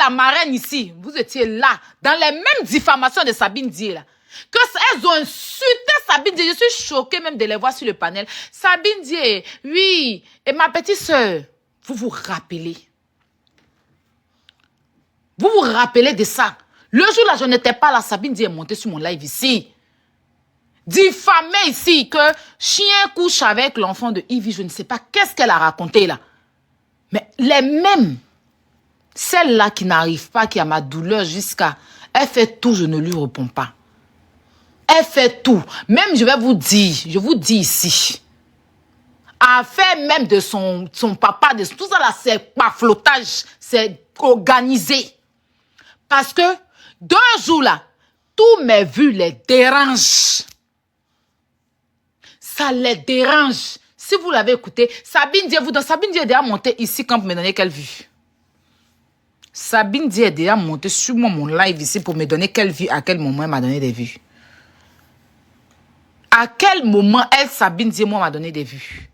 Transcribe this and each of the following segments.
la marraine ici, vous étiez là, dans les mêmes diffamations de Sabine Dié, là. Que elles ont insulté Sabine Dié. Je suis choquée même de les voir sur le panel. Sabine Dié, oui. Et ma petite soeur, vous vous rappelez? Vous vous rappelez de ça? Le jour-là, je n'étais pas là. Sabine Dié est montée sur mon live ici. Diffamée ici que chien couche avec l'enfant de Yves. Je ne sais pas qu'est-ce qu'elle a raconté là. Mais les mêmes, celle-là qui n'arrive pas, qui a ma douleur jusqu'à... Elle fait tout, je ne lui réponds pas. Elle fait tout. Même, je vais vous dire, je vous dis ici, a fait même de son papa, de tout ça là, c'est pas flottage, c'est organisé. Parce que, 2 jours là, tous mes vues les dérangent. Ça les dérange. Si vous l'avez écouté, Sabine Dié, Sabine Dié est déjà montée ici quand vous me donnez quelle vue? Sabine Dié est déjà montée sur mon live ici pour me donner quelle vue, à quel moment elle m'a donné des vues. À quel moment elle, Sabine Dié, moi, m'a donné des vues?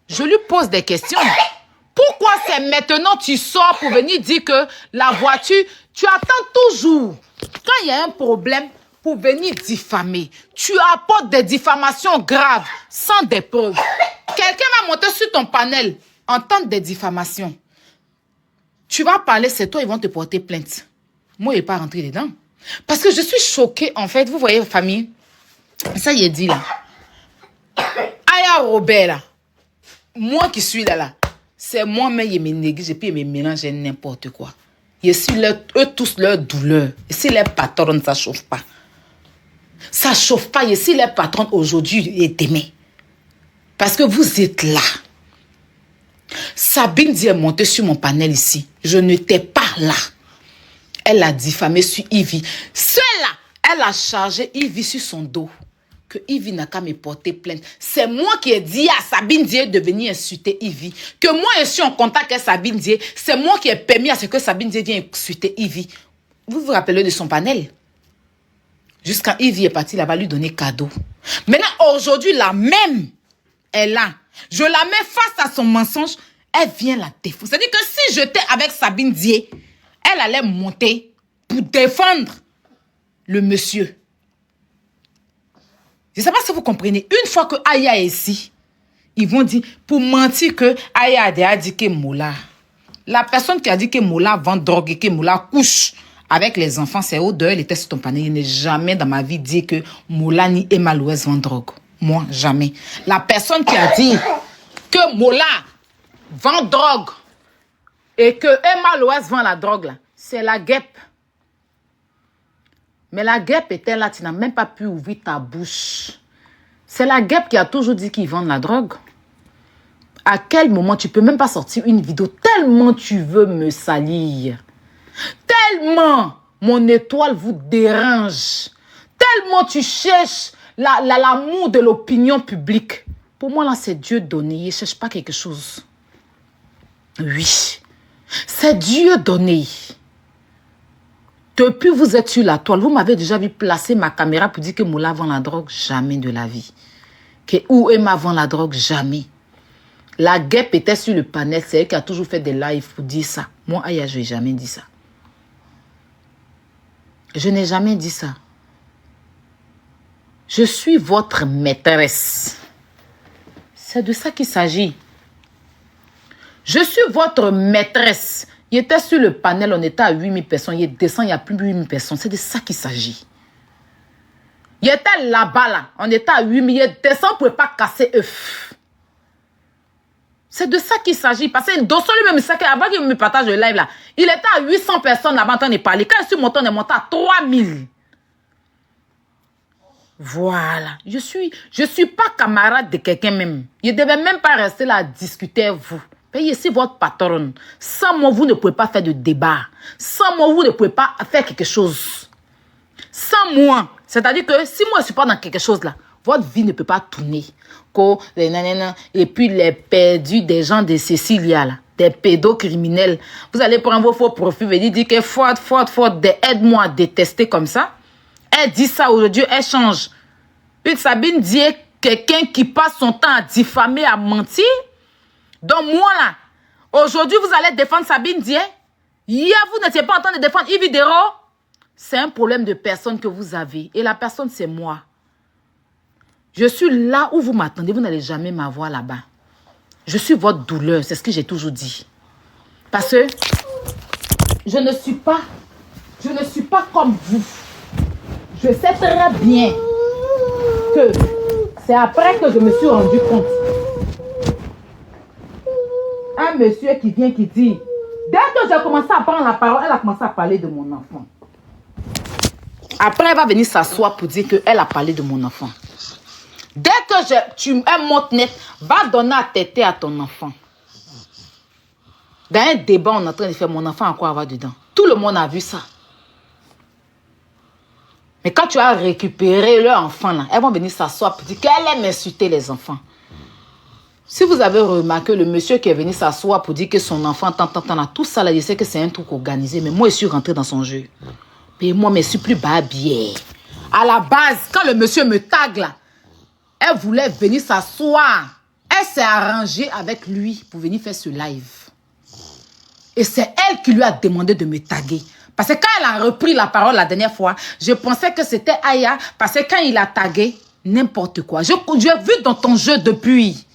Je lui pose des questions. Pourquoi c'est maintenant tu sors pour venir dire que la voiture, tu attends toujours. Quand il y a un problème, pour venir diffamer. Tu apportes des diffamations graves, sans des preuves. Quelqu'un va monter sur ton panel, entendre des diffamations. Tu vas parler, c'est toi, ils vont te porter plainte. Moi, je ne vais pas rentrer dedans. Parce que je suis choquée, en fait. Vous voyez, famille, ça y est dit, là. Aya Robert, là. Moi qui suis là, c'est moi-même, je me néglige et puis je me mélange n'importe quoi. Je suis eux tous leur douleur. Et si les patrons, ça ne chauffe pas. Ça ne chauffe pas. Et si les patrons aujourd'hui et demain. Parce que vous êtes là. Sabine Dié est montée sur mon panel ici. Je n'étais pas là. Elle a diffamé sur Yves. Celle-là, elle a chargé Yves sur son dos. Que Yves n'a qu'à me porter plainte. C'est moi qui ai dit à Sabine Dié de venir insulter Yves. Que moi, je suis en contact avec Sabine Dié. C'est moi qui ai permis à ce que Sabine Dié vienne insulter Yves. Vous vous rappelez de son panel? Jusqu'à Yves est parti là-bas lui donner cadeau. Maintenant, aujourd'hui, la même est là. Je la mets face à son mensonge. Elle vient la défendre. C'est-à-dire que si j'étais avec Sabine Dié, elle allait monter pour défendre le monsieur. Je ne sais pas si vous comprenez. Une fois que Aya est ici, ils vont dire, pour mentir que Aya a dit que Moula. La personne qui a dit que Moula vend drogue et que Moula couche avec les enfants, c'est au dehors, elle était sur ton panel. Je n'ai jamais dans ma vie dit que Moula ni Emma Louès vendent drogue. Moi, jamais. La personne qui a dit que Moula vend drogue et que Emma Louès vend la drogue, là, c'est la guêpe. Mais la guêpe était là, tu n'as même pas pu ouvrir ta bouche. C'est la guêpe qui a toujours dit qu'ils vendent la drogue. À quel moment tu peux même pas sortir une vidéo tellement tu veux me salir? Tellement mon étoile vous dérange. Tellement tu cherches l'amour de l'opinion publique. Pour moi, là, c'est Dieu donné. Il ne cherche pas quelque chose. Oui. C'est Dieu donné. Depuis vous êtes sur la toile, vous m'avez déjà vu placer ma caméra pour dire que Moula vend la drogue. Jamais de la vie. Que où Emma vend la drogue. Jamais. La guêpe était sur le panel. C'est elle qui a toujours fait des lives pour dire ça. Moi, Aya, je n'ai jamais dit ça. Je n'ai jamais dit ça. Je suis votre maîtresse. C'est de ça qu'il s'agit. Je suis votre maîtresse. Il était sur le panel, on était à 8000 personnes. Il descend, il n'y a plus de 8000 personnes. C'est de ça qu'il s'agit. Il était là-bas, là. On était à 8000. Il descend, on ne pouvait pas casser œuf. C'est de ça qu'il s'agit. Parce que Dosso lui-même, c'est qu'avant qu'il me partage le live, là, il était à 800 personnes là-bas en train de parler. Quand je suis monté, on est monté à 3000. Voilà. Je suis pas camarade de quelqu'un même. Il ne devait même pas rester là à discuter avec vous. Payez ici votre patronne. Sans moi, vous ne pouvez pas faire de débat. Sans moi, vous ne pouvez pas faire quelque chose. Sans moi. C'est-à-dire que si moi, je ne suis pas dans quelque chose là, votre vie ne peut pas tourner. Et puis les perdus des gens de Cécilia, là, des pédocriminels. Vous allez prendre vos faux profils et dire que faute, aide-moi à détester comme ça. Elle dit ça aujourd'hui, elle change. Une Sabine dit quelqu'un qui passe son temps à diffamer, à mentir. Donc moi là, aujourd'hui vous allez défendre Sabine Dié. Hier, vous n'étiez pas en train de défendre Yves Videro. C'est un problème de personne que vous avez. Et la personne, c'est moi. Je suis là où vous m'attendez. Vous n'allez jamais m'avoir là-bas. Je suis votre douleur. C'est ce que j'ai toujours dit. Parce que je ne suis pas comme vous. Je sais très bien que c'est après que je me suis rendu compte. Un monsieur qui vient qui dit, dès que j'ai commencé à prendre la parole, elle a commencé à parler de mon enfant. Après, elle va venir s'asseoir pour dire qu'elle a parlé de mon enfant. Dès que tu un monte net, va donner à téter à ton enfant. Dans un débat, on est en train de faire mon enfant à quoi avoir dedans. Tout le monde a vu ça. Mais quand tu as récupéré leur enfant, là, elles vont venir s'asseoir pour dire qu'elle aime insulter les enfants. Si vous avez remarqué le monsieur qui est venu s'asseoir pour dire que son enfant, tout ça, là, je sais que c'est un truc organisé, mais moi, je suis rentré dans son jeu. Mais moi, je ne suis plus babier. À la base, quand le monsieur me tag là, elle voulait venir s'asseoir. Elle s'est arrangée avec lui pour venir faire ce live. Et c'est elle qui lui a demandé de me taguer. Parce que quand elle a repris la parole la dernière fois, je pensais que c'était Aya. Parce que quand il a tagué, n'importe quoi. J'ai vu dans ton jeu depuis.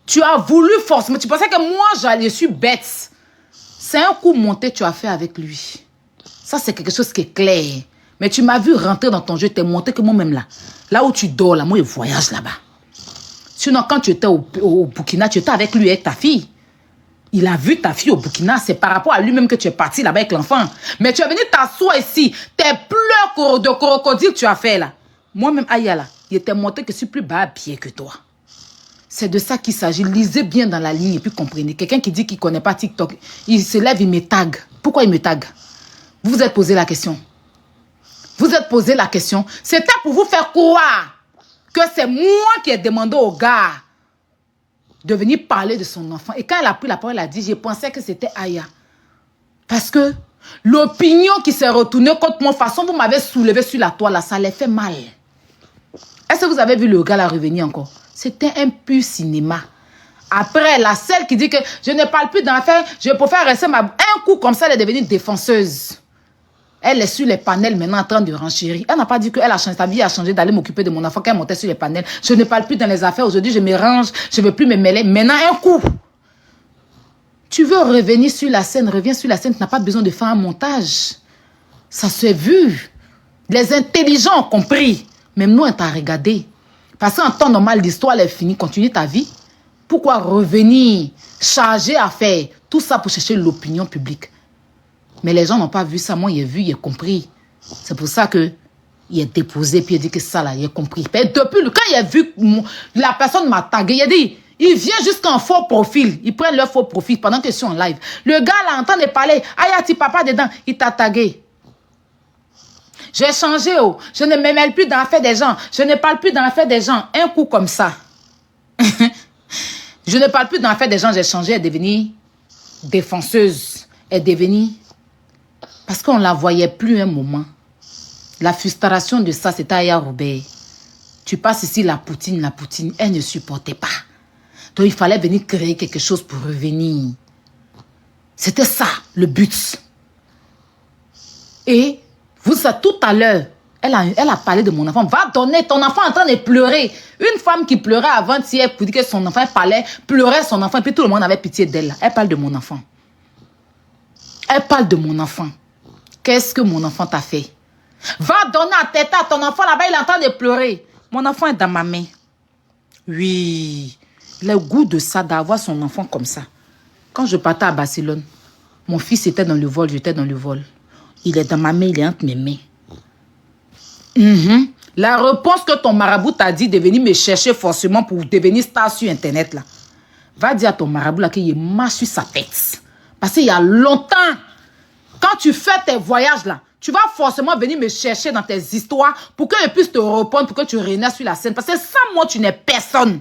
Tu as voulu forcément. Tu pensais que moi, je suis bête. C'est un coup monté que tu as fait avec lui. Ça, c'est quelque chose qui est clair. Mais tu m'as vu rentrer dans ton jeu, t'es monté que moi-même là. Là où tu dors, là, moi, je voyage là-bas. Sinon, quand tu étais au Burkina, tu étais avec lui, avec ta fille. Il a vu ta fille au Burkina, c'est par rapport à lui-même que tu es parti là-bas avec l'enfant. Mais tu es venu t'asseoir ici. Tes pleurs de crocodile tu as fait là. Moi-même, Aya là, il était monté que je suis plus bas pied que toi. C'est de ça qu'il s'agit. Lisez bien dans la ligne et puis comprenez. Quelqu'un qui dit qu'il ne connaît pas TikTok, il se lève, il me tag. Pourquoi il me tag? Vous vous êtes posé la question. Vous êtes posé la question. C'était pour vous faire croire que c'est moi qui ai demandé au gars de venir parler de son enfant. Et quand elle a pris la parole, elle a dit, je pensais que c'était Aya. Parce que l'opinion qui s'est retournée contre moi, façon vous m'avez soulevé sur la toile, là, ça les fait mal. Est-ce que vous avez vu le gars là revenir encore? C'était un pur cinéma. Après, la celle qui dit que je ne parle plus d'affaires, je préfère rester un coup comme ça, elle est devenue défenseuse. Elle est sur les panels maintenant en train de renchérir. Elle n'a pas dit qu'elle a changé, sa vie a changé d'aller m'occuper de mon enfant quand elle montait sur les panels. Je ne parle plus dans les affaires. Aujourd'hui, je me range, je ne veux plus me mêler. Maintenant, un coup. Tu veux revenir sur la scène, reviens sur la scène. Tu n'as pas besoin de faire un montage. Ça s'est vu. Les intelligents ont compris. Même nous, on t'a regardé. Parce qu'en temps normal, l'histoire est finie. Continue ta vie. Pourquoi revenir, charger à faire tout ça pour chercher l'opinion publique? Mais les gens n'ont pas vu ça. Moi, il a vu, il a compris. C'est pour ça que il a déposé, puis il a dit que ça, là, il a compris. Et depuis, quand il a vu, la personne m'a tagué, il a dit, il vient jusqu'en faux profil. Ils prennent leur faux profil pendant que je suis en live. Le gars, là, entend parler, Ayati papa dedans, il t'a tagué. J'ai changé, oh. Je ne me mêle plus dans l'affaire des gens. Je ne parle plus dans l'affaire des gens. Un coup comme ça. Je ne parle plus dans l'affaire des gens. J'ai changé, elle est devenue défenseuse. Elle est devenue... Parce qu'on ne la voyait plus un moment. La frustration de ça, c'était Aya Robert. Tu passes ici, la poutine, elle ne supportait pas. Donc, il fallait venir créer quelque chose pour revenir. C'était ça, le but. Et, vous savez, tout à l'heure, elle a parlé de mon enfant. Va donner ton enfant en train de pleurer. Une femme qui pleurait avant-hier pour dire que son enfant parlait, pleurait son enfant, et puis tout le monde avait pitié d'elle. Elle parle de mon enfant. Elle parle de mon enfant. Qu'est-ce que mon enfant t'a fait? Va donner à tête à ton enfant là-bas, il est en train de pleurer. Mon enfant est dans ma main. Oui, le goût de ça, d'avoir son enfant comme ça. Quand je partais à Barcelone, mon fils était dans le vol, j'étais dans le vol. Il est dans ma main, il est entre mes mains. La réponse que ton marabout t'a dit de venir me chercher forcément pour devenir star sur Internet, là. Va dire à ton marabout là qu'il marche sur sa tête. Parce qu'il y a longtemps, quand tu fais tes voyages là, tu vas forcément venir me chercher dans tes histoires pour que je puisse te répondre, pour que tu renaisses sur la scène. Parce que sans moi, tu n'es personne.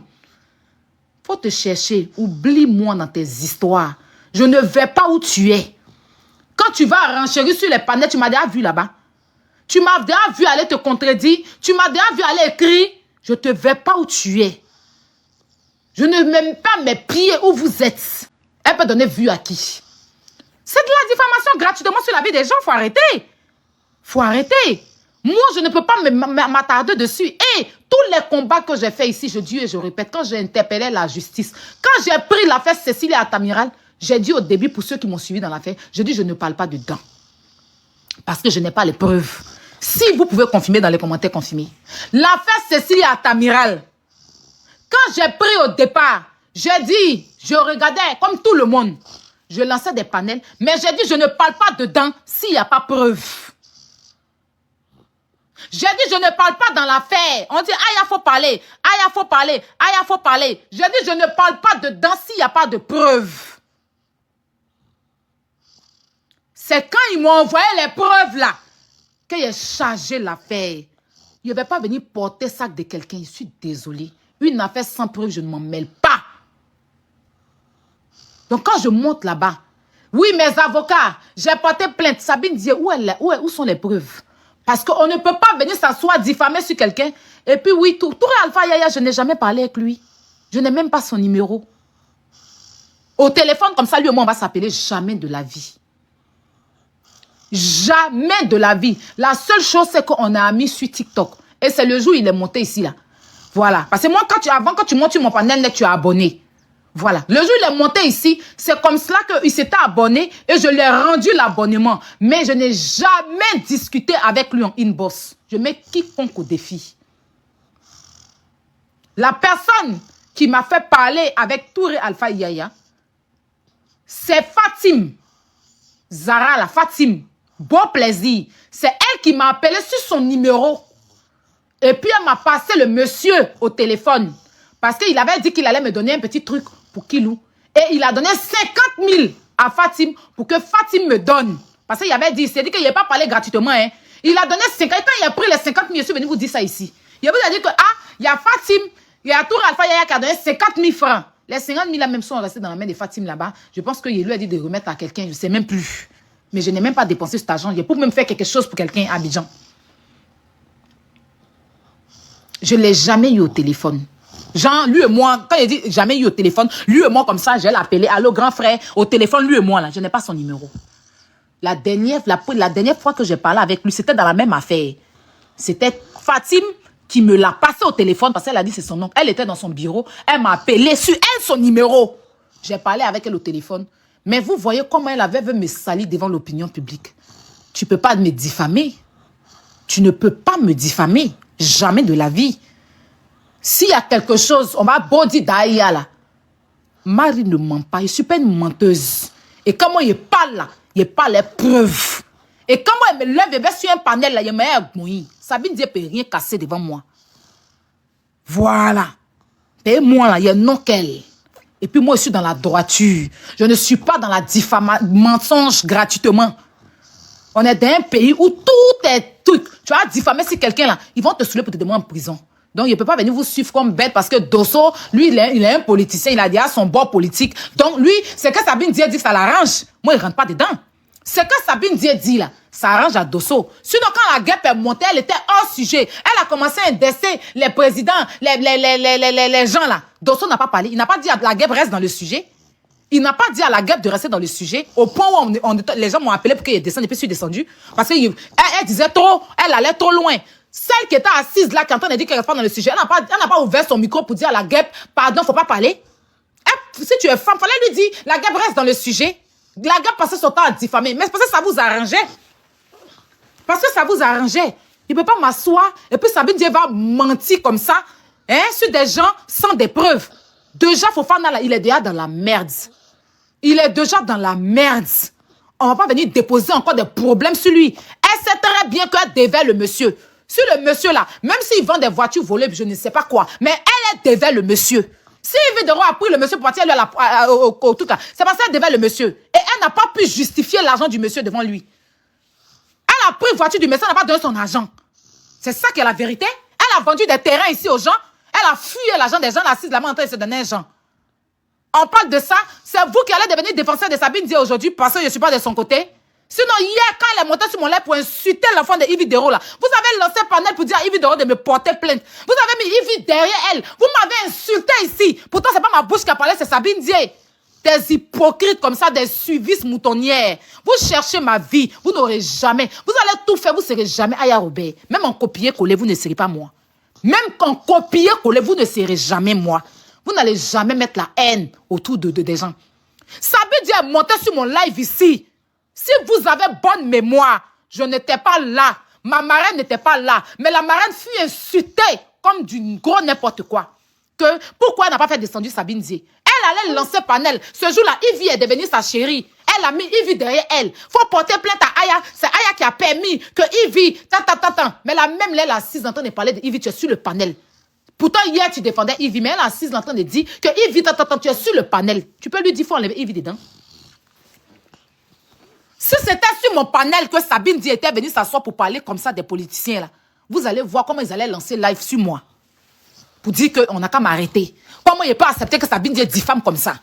Faut te chercher. Oublie-moi dans tes histoires. Je ne vais pas où tu es. Quand tu vas renchérir sur les panels, tu m'as déjà vu là-bas. Tu m'as déjà vu aller te contredire. Tu m'as déjà vu aller écrire. Je ne te vais pas où tu es. Je ne mets même pas mes pieds où vous êtes. Elle peut donner vue à qui? C'est de la diffamation gratuitement sur la vie des gens. Faut arrêter. Faut arrêter. Moi, je ne peux pas m'attarder dessus. Et tous les combats que j'ai faits ici, je dis et je répète, quand j'ai interpellé la justice, quand j'ai pris l'affaire Cécile Atamiral, j'ai dit au début, pour ceux qui m'ont suivi dans l'affaire, je dis je ne parle pas dedans. Parce que je n'ai pas les preuves. Si vous pouvez confirmer dans les commentaires, confirmez. L'affaire Cécile Atamiral, quand j'ai pris au départ, j'ai dit, je regardais comme tout le monde. Je lançais des panels, mais j'ai dit je ne parle pas dedans s'il n'y a pas preuve. J'ai dit, je ne parle pas dans l'affaire. On dit, il faut parler. Il faut parler. Il faut parler. J'ai dit, je ne parle pas dedans s'il n'y a pas de preuves. C'est quand ils m'ont envoyé les preuves là, que j'ai chargé l'affaire. Je ne vais pas venir porter ça de quelqu'un. Je suis désolée. Une affaire sans preuve, je ne m'en mêle pas. Donc quand je monte là-bas, oui, mes avocats, j'ai porté plainte. Sabine dit, où sont les preuves? Parce qu'on ne peut pas venir s'asseoir, diffamer sur quelqu'un. Et puis oui, Touré Alpha Yaya, je n'ai jamais parlé avec lui. Je n'ai même pas son numéro. Au téléphone, comme ça, lui et moi, on va s'appeler jamais de la vie. Jamais de la vie. La seule chose, c'est qu'on a mis sur TikTok. Et c'est le jour où il est monté ici, là. Voilà. Parce que moi, avant, quand tu montes sur mon panel, tu es abonné. Voilà. Le jour où il est monté ici, c'est comme cela qu'il s'était abonné et je lui ai rendu l'abonnement. Mais je n'ai jamais discuté avec lui en inbox. Je mets quiconque au défi. La personne qui m'a fait parler avec Touré Alpha Yaya, c'est Fatim. Zara, la Fatim. Bon plaisir. C'est elle qui m'a appelé sur son numéro. Et puis elle m'a passé le monsieur au téléphone. Parce qu'il avait dit qu'il allait me donner un petit truc pour Kilou. Et il a donné 50 000 à Fatim pour que Fatim me donne. Parce qu'il avait dit, il s'est dit qu'il n'avait pas parlé gratuitement. Hein. Il a donné 50 000. Quand il a pris les 50 000, je suis venu vous dire ça ici. Il vous a dit que, il y a Fatim, il y a Touré Alpha Yaya qui a donné 50 000 francs. Les 50 000 là même sont restés dans la main de Fatim là-bas. Je pense qu'il lui a dit de remettre à quelqu'un, je ne sais même plus. Mais je n'ai même pas dépensé cet argent. Je peux même faire quelque chose pour quelqu'un à Abidjan. Je ne l'ai jamais eu au téléphone. Genre, lui et moi, quand il dit jamais eu au téléphone, lui et moi comme ça, j'ai l'appelé. Allô, grand frère, au téléphone, lui et moi, là, je n'ai pas son numéro. La dernière fois que j'ai parlé avec lui, c'était dans la même affaire. C'était Fatim qui me l'a passé au téléphone parce qu'elle a dit c'est son nom. Elle était dans son bureau, elle m'a appelé sur elle son numéro. J'ai parlé avec elle au téléphone. Mais vous voyez comment elle avait me salir devant l'opinion publique. Tu ne peux pas me diffamer. Tu ne peux pas me diffamer. Jamais de la vie. S'il y a quelque chose, on va body d'aïa là. Marie ne ment pas, je ne suis pas une menteuse. Et comment il parle là, il parle les preuves. Et comment elle me lève et va sur un panel là, il me dit, Sabine Dié ne peut rien casser devant moi. Voilà. Et moi là, il y a non qu'elle. Et puis moi je suis dans la droiture. Je ne suis pas dans la diffamation, mensonge gratuitement. On est dans un pays où tout est truc. Tu vas diffamer si quelqu'un là, ils vont te saouler pour te demander en prison. Donc, il ne peut pas venir vous suivre comme bête parce que Dosso, lui, il est un politicien, il a déjà son bord politique. Donc, lui, c'est que Sabine Dié dit que ça l'arrange. Moi, il ne rentre pas dedans. C'est que Sabine Dié dit là, ça arrange à Dosso. Sinon, quand la guêpe est montée, elle était hors sujet. Elle a commencé à indexer les présidents, les gens là. Dosso n'a pas parlé. Il n'a pas dit à la guêpe reste dans le sujet. Il n'a pas dit à la guêpe de rester dans le sujet. Au point où les gens m'ont appelé pour qu'il descende et puis je suis descendu. Parce qu'elle disait trop, elle allait trop loin. Celle qui était assise là, qui est en train de dire qu'elle reste pas dans le sujet, elle n'a pas ouvert son micro pour dire à la guêpe, pardon, faut pas parler. Si tu es femme, fallait lui dire, la guêpe reste dans le sujet. La guêpe passait son temps à diffamer. Mais c'est parce que ça vous arrangeait. Parce que ça vous arrangeait. Il ne peut pas m'asseoir et puis Sabine Dié va mentir comme ça, hein, sur des gens sans des preuves. Déjà, Fofana là, il est déjà dans la merde. Il est déjà dans la merde. On ne va pas venir déposer encore des problèmes sur lui. Elle sait très bien qu'elle dévait le monsieur. Sur le monsieur là, même s'il vend des voitures volées, je ne sais pas quoi, mais elle dévait le monsieur. Si Vidéro a pris le monsieur pour partir au tout là, c'est parce qu'elle dévait le monsieur. Et elle n'a pas pu justifier l'argent du monsieur devant lui. Elle a pris une voiture du monsieur, elle n'a pas donné son argent. C'est ça qui est la vérité. Elle a vendu des terrains ici aux gens. Elle a fuyé l'argent des gens assises là-bas en train de se donner un gens. On parle de ça. C'est vous qui allez devenir défenseur de Sabine Dié aujourd'hui parce que je ne suis pas de son côté. Sinon, hier, quand elle est montée sur mon lait pour insulter l'enfant de Yves Dero, là, vous avez lancé un panel pour dire à Yves Dero de me porter plainte. Vous avez mis Yves derrière elle. Vous m'avez insulté ici. Pourtant, ce n'est pas ma bouche qui a parlé, c'est Sabine Dié. Des hypocrites comme ça, des suivistes moutonnières. Vous cherchez ma vie, vous n'aurez jamais. Vous allez tout faire, vous ne serez jamais Aya Robert. Même en copier-coller, vous ne serez pas moi. Même qu'en copier-coller, vous ne serez jamais moi. Vous n'allez jamais mettre la haine autour des gens. Sabine dit à monter sur mon live ici. Si vous avez bonne mémoire, je n'étais pas là. Ma marraine n'était pas là. Mais la marraine fut insultée comme du gros n'importe quoi. Pourquoi elle n'a pas fait descendre Sabine Dié? Elle allait lancer panel. Ce jour-là, Ivy est devenue sa chérie. Elle a mis Ivy derrière elle. Faut porter plainte à Aya. C'est Aya qui a permis que Ivy... Mais la même, elle est assise en train de parler de Ivy. Tu es sur le panel. Pourtant, hier, tu défendais Ivy. Mais elle est assise en train de dire que Ivy... Tu es sur le panel. Tu peux lui dire, faut enlever Ivy dedans. Si c'était sur mon panel que Sabine Dié était venue s'asseoir pour parler comme ça des politiciens, là, vous allez voir comment ils allaient lancer live sur moi. Pour dire qu'on n'a qu'à m'arrêter. Comment il n'est pas accepté que Sabine Dié diffame comme ça?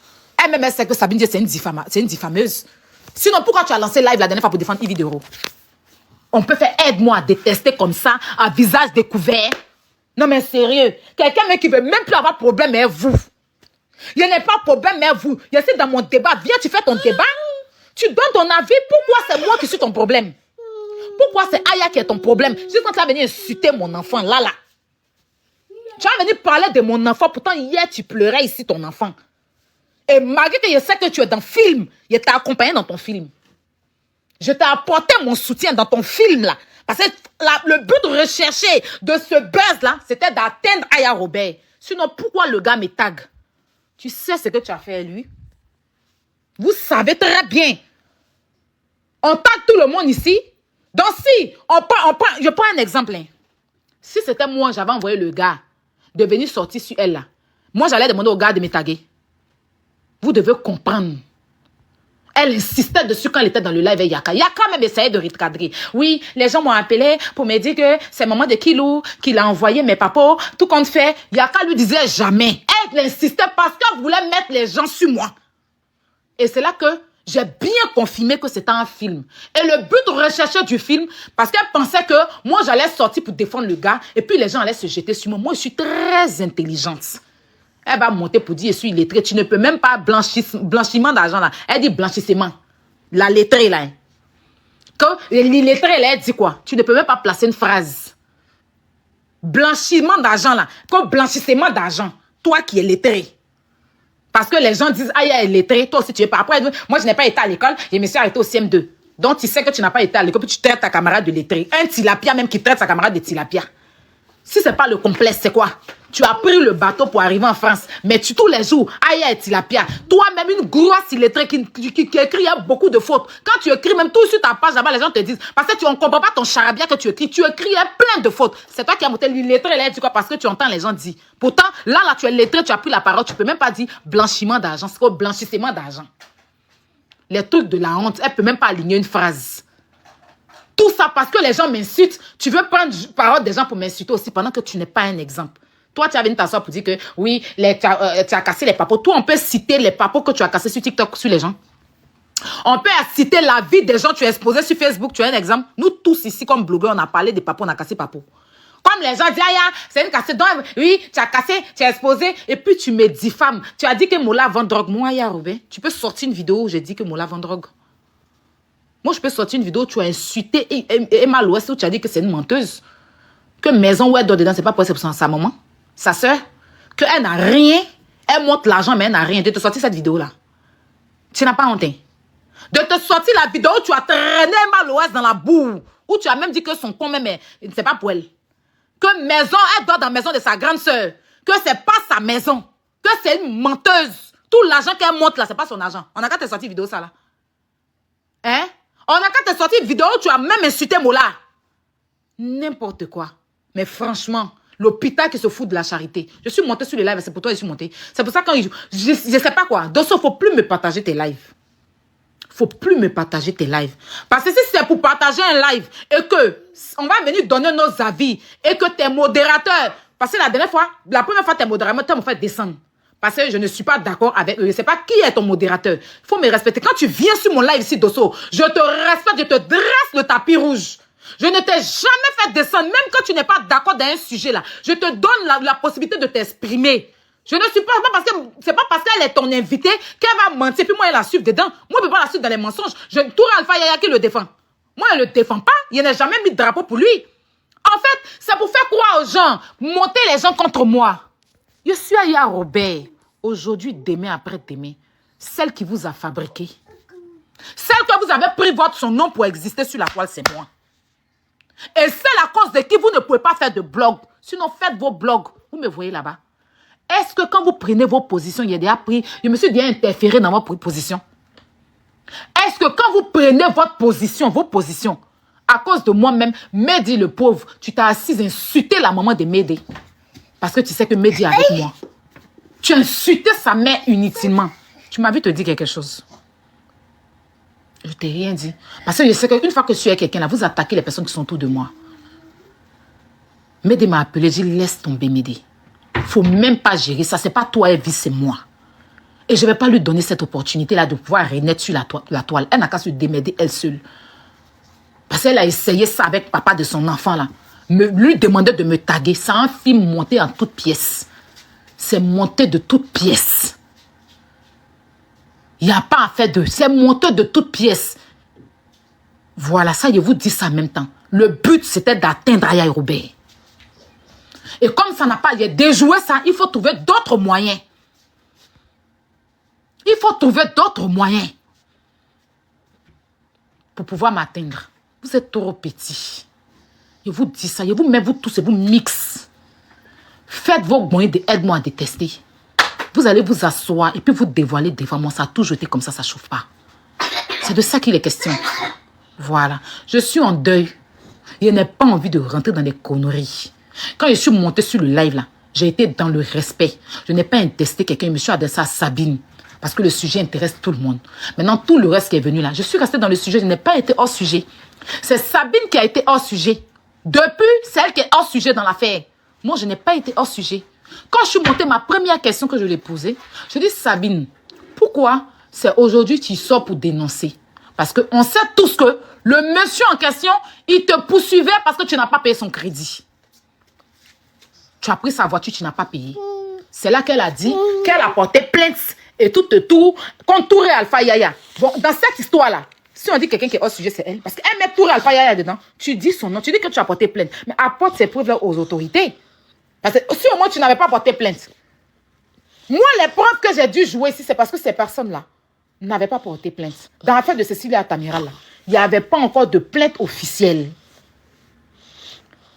Elle-même, sait que Sabine Dié, c'est une diffameuse. Sinon, pourquoi tu as lancé live la dernière fois pour défendre Ivy Dero? On peut faire aide-moi à détester comme ça, à visage découvert. Non, mais sérieux. Quelqu'un qui veut même plus avoir de problème avec vous. Il n'y a pas de problème avec vous. Il y a ça dans mon débat. Viens, tu fais ton débat. Tu donnes ton avis. Pourquoi c'est moi qui suis ton problème? Pourquoi c'est Aya qui est ton problème? Juste quand tu vas venir insulter mon enfant, là. Tu vas venir parler de mon enfant. Pourtant, hier, tu pleurais ici, ton enfant. Et malgré que je sais que tu es dans le film, je t'ai accompagné dans ton film. Je t'ai apporté mon soutien dans ton film, là. Parce que le but recherché de ce buzz-là, c'était d'atteindre Aya Robert. Sinon, pourquoi le gars me tag? Tu sais ce que tu as fait à lui? Vous savez très bien. On tag tout le monde ici. Donc si, je prends un exemple. Hein. Si c'était moi, j'avais envoyé le gars de venir sortir sur elle là. Moi, j'allais demander au gars de me taguer. Vous devez comprendre. Elle insistait dessus quand elle était dans le live avec Yaka. Yaka même essayait de recadrer. Oui, les gens m'ont appelé pour me dire que c'est maman de Kilou qui l'a envoyé mes papas. Tout compte fait, Yaka lui disait jamais. Elle insistait parce qu'elle voulait mettre les gens sur moi. Et c'est là que j'ai bien confirmé que c'était un film. Et le but recherché du film, parce qu'elle pensait que moi, j'allais sortir pour défendre le gars, et puis les gens allaient se jeter sur moi. Moi, je suis très intelligente. Elle va monter pour dire, je suis illettrée. Tu ne peux même pas blanchiment d'argent, là. Elle dit blanchissement. La lettrée, là. Quand l'illettrée, là, elle dit quoi? Tu ne peux même pas placer une phrase. Blanchiment d'argent, là. Comme blanchissement d'argent. Toi qui es lettré. Parce que les gens disent, ah, il est lettré, toi aussi tu es pas. Après, moi, je n'ai pas été à l'école, je me suis arrêté au CM2. Donc, tu sais que tu n'as pas été à l'école, puis tu traites ta camarade de lettré. Un tilapia même qui traite sa camarade de tilapia. Si ce n'est pas le complexe, c'est quoi? Tu as pris le bateau pour arriver en France, mais tous les jours, aïe, aïe, tilapia. Toi-même, une grosse illettrée qui écrit, il y a beaucoup de fautes. Quand tu écris, même tout sur ta page là-bas, les gens te disent, parce que tu ne comprends pas ton charabia que tu écris, il y a plein de fautes. C'est toi qui as monté l'illettré, là, tu quoi, parce que tu entends les gens dire. Pourtant, là, tu es lettré, tu as pris la parole, tu ne peux même pas dire blanchiment d'argent, c'est quoi, blanchissement d'argent. Les trucs de la honte, elle ne peut même pas aligner une phrase. Tout ça parce que les gens m'insultent. Tu veux prendre parole des gens pour m'insulter aussi pendant que tu n'es pas un exemple. Toi, tu as venu t'asseoir pour dire que oui, tu as cassé les papos. Toi, on peut citer les papos que tu as cassés sur TikTok, sur les gens. On peut citer la vie des gens que tu as exposé sur Facebook. Tu as un exemple. Nous tous ici, comme blogueurs, on a parlé des papos, on a cassé papos. Comme les gens disent, ah, c'est une cassée. Donc, oui, tu as cassé, tu as exposé, et puis tu me diffames. Tu as dit que Mola vend drogue. Moi, Robert, tu peux sortir une vidéo où j'ai dit que Mola vend drogue. Moi, je peux sortir une vidéo où tu as insulté Emma Louest, où tu as dit que c'est une menteuse. Que maison où elle dort dedans, c'est pas possible pour sa maman, sa soeur. Qu'elle n'a rien. Elle monte l'argent, mais elle n'a rien. De te sortir cette vidéo-là. Tu n'as pas honte. De te sortir la vidéo où tu as traîné Emma Louest dans la boue. Où tu as même dit que son con même, c'est pas pour elle. Que maison, elle dort dans la maison de sa grande soeur. Que c'est pas sa maison. Que c'est une menteuse. Tout l'argent qu'elle monte là, c'est pas son argent. On a qu'à te sortir vidéo ça là. Hein? On a qu'à te sortir une vidéo où tu as même insulté Mola. N'importe quoi. Mais franchement, l'hôpital qui se fout de la charité. Je suis montée sur les lives, c'est pour toi que je suis montée. C'est pour ça que je sais pas quoi. Donc, il ne faut plus me partager tes lives. Faut plus me partager tes lives. Parce que si c'est pour partager un live et que on va venir donner nos avis et que tes modérateurs, parce que la première fois tes modérateurs m'ont fait descendre. Parce que je ne suis pas d'accord avec eux. Je ne sais pas qui est ton modérateur. Il faut me respecter. Quand tu viens sur mon live ici, Dosso, je te respecte, je te dresse le tapis rouge. Je ne t'ai jamais fait descendre, même quand tu n'es pas d'accord dans un sujet là. Je te donne la possibilité de t'exprimer. Je ne suis pas, c'est pas parce qu'elle est ton invitée qu'elle va mentir, puis moi, elle la suivre dedans. Moi, je ne peux pas la suivre dans les mensonges. Tour Alpha Yaya qui le défend. Moi, elle ne le défend pas. Il n'a jamais mis de drapeau pour lui. En fait, c'est pour faire croire aux gens, monter les gens contre moi. Je suis Aya Robert. Aujourd'hui, demain, après-demain, celle qui vous a fabriqué. Celle que vous avez pris son nom pour exister sur la toile, c'est moi. Et c'est la cause de qui vous ne pouvez pas faire de blog. Sinon, faites vos blogs. Vous me voyez là-bas. Est-ce que quand vous prenez vos positions, il y a déjà pris, je me suis déjà interféré dans votre position? Est-ce que quand vous prenez vos positions, à cause de moi-même, Mehdi le pauvre, tu t'as assise insulter la maman de Mehdi. Parce que tu sais que Mehdi est avec moi. Tu as insulté sa mère inutilement. Tu m'as vu te dire quelque chose. Je t'ai rien dit. Parce que je sais qu'une fois que je suis avec quelqu'un là, vous attaquez les personnes qui sont autour de moi. Mehdi m'a appelé, dit laisse tomber Mehdi. Faut même pas gérer ça. C'est pas toi, Evie, c'est moi. Et je vais pas lui donner cette opportunité-là de pouvoir renaître sur la toile. Elle n'a qu'à se démerder elle seule. Parce qu'elle a essayé ça avec papa de son enfant là. Lui demander de me taguer. C'est un film monté en toutes pièces. C'est monté de toutes pièces. Il n'y a pas à faire de... C'est monté de toutes pièces. Voilà, ça, je vous dis ça en même temps. Le but, c'était d'atteindre Aya Robert. Et comme ça n'a pas déjoué ça, il faut trouver d'autres moyens. Il faut trouver d'autres moyens pour pouvoir m'atteindre. Vous êtes trop petits. Je vous dis ça, je vous mets vous tous et vous mixe. Faites vos moyens d'aide-moi à détester. Vous allez vous asseoir et puis vous dévoiler devant moi. Ça a toujours été comme ça ne chauffe pas. C'est de ça qu'il est question. Voilà. Je suis en deuil. Je n'ai pas envie de rentrer dans des conneries. Quand je suis montée sur le live là, j'ai été dans le respect. Je n'ai pas intesté quelqu'un. Je me suis adressée à Sabine. Parce que le sujet intéresse tout le monde. Maintenant, tout le reste qui est venu là, je suis restée dans le sujet. Je n'ai pas été hors sujet. C'est Sabine qui a été hors sujet. Depuis, c'est elle qui est hors sujet dans l'affaire. Moi, je n'ai pas été hors sujet. Quand je suis montée, ma première question que je lui ai posée, je dis Sabine, pourquoi c'est aujourd'hui que tu sors pour dénoncer? Parce qu'on sait tous que le monsieur en question, il te poursuivait parce que tu n'as pas payé son crédit. Tu as pris sa voiture, tu n'as pas payé. C'est là qu'elle a dit qu'elle a porté plainte et tout contre Touré Alpha Yaya. Bon, dans cette histoire-là, si on dit quelqu'un qui est hors sujet, c'est elle. Parce qu'elle met Touré Alpha Yaya dedans. Tu dis son nom, tu dis que tu as porté plainte. Mais apporte ces preuves-là aux autorités. Parce que si au moins tu n'avais pas porté plainte. Moi, les preuves que j'ai dû jouer ici, c'est parce que ces personnes-là n'avaient pas porté plainte. Dans l'affaire de Cécilia Tamira, là, il n'y avait pas encore de plainte officielle.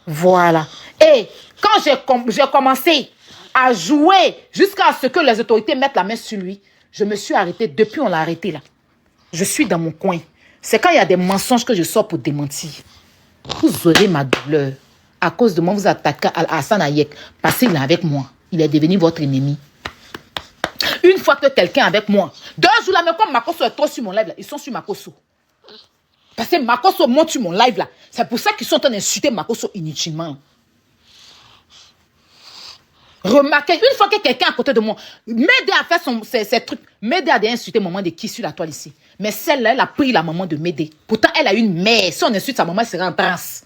Voilà. Et quand j'ai commencé à jouer jusqu'à ce que les autorités mettent la main sur lui, je me suis arrêtée. Depuis, on l'a arrêté là. Je suis dans mon coin. C'est quand il y a des mensonges que je sors pour démentir. Vous aurez ma douleur. À cause de moi, vous attaquez Hassan Ayek. Parce qu'il est avec moi. Il est devenu votre ennemi. Une fois que quelqu'un est avec moi, 2 jours là, mais comme Makosso est trop sur mon live là, ils sont sur Makosso. Parce que Makosso monte sur mon live là. C'est pour ça qu'ils sont en train d'insulter Makosso inutilement. Remarquez, une fois que quelqu'un est à côté de moi, Mehdi a fait ses trucs. Mehdi a déjà insulté maman de qui sur la toile ici. Mais celle-là, elle a pris la maman de Mehdi. Pourtant, elle a une mère. Si on insulte sa maman, elle sera en transe.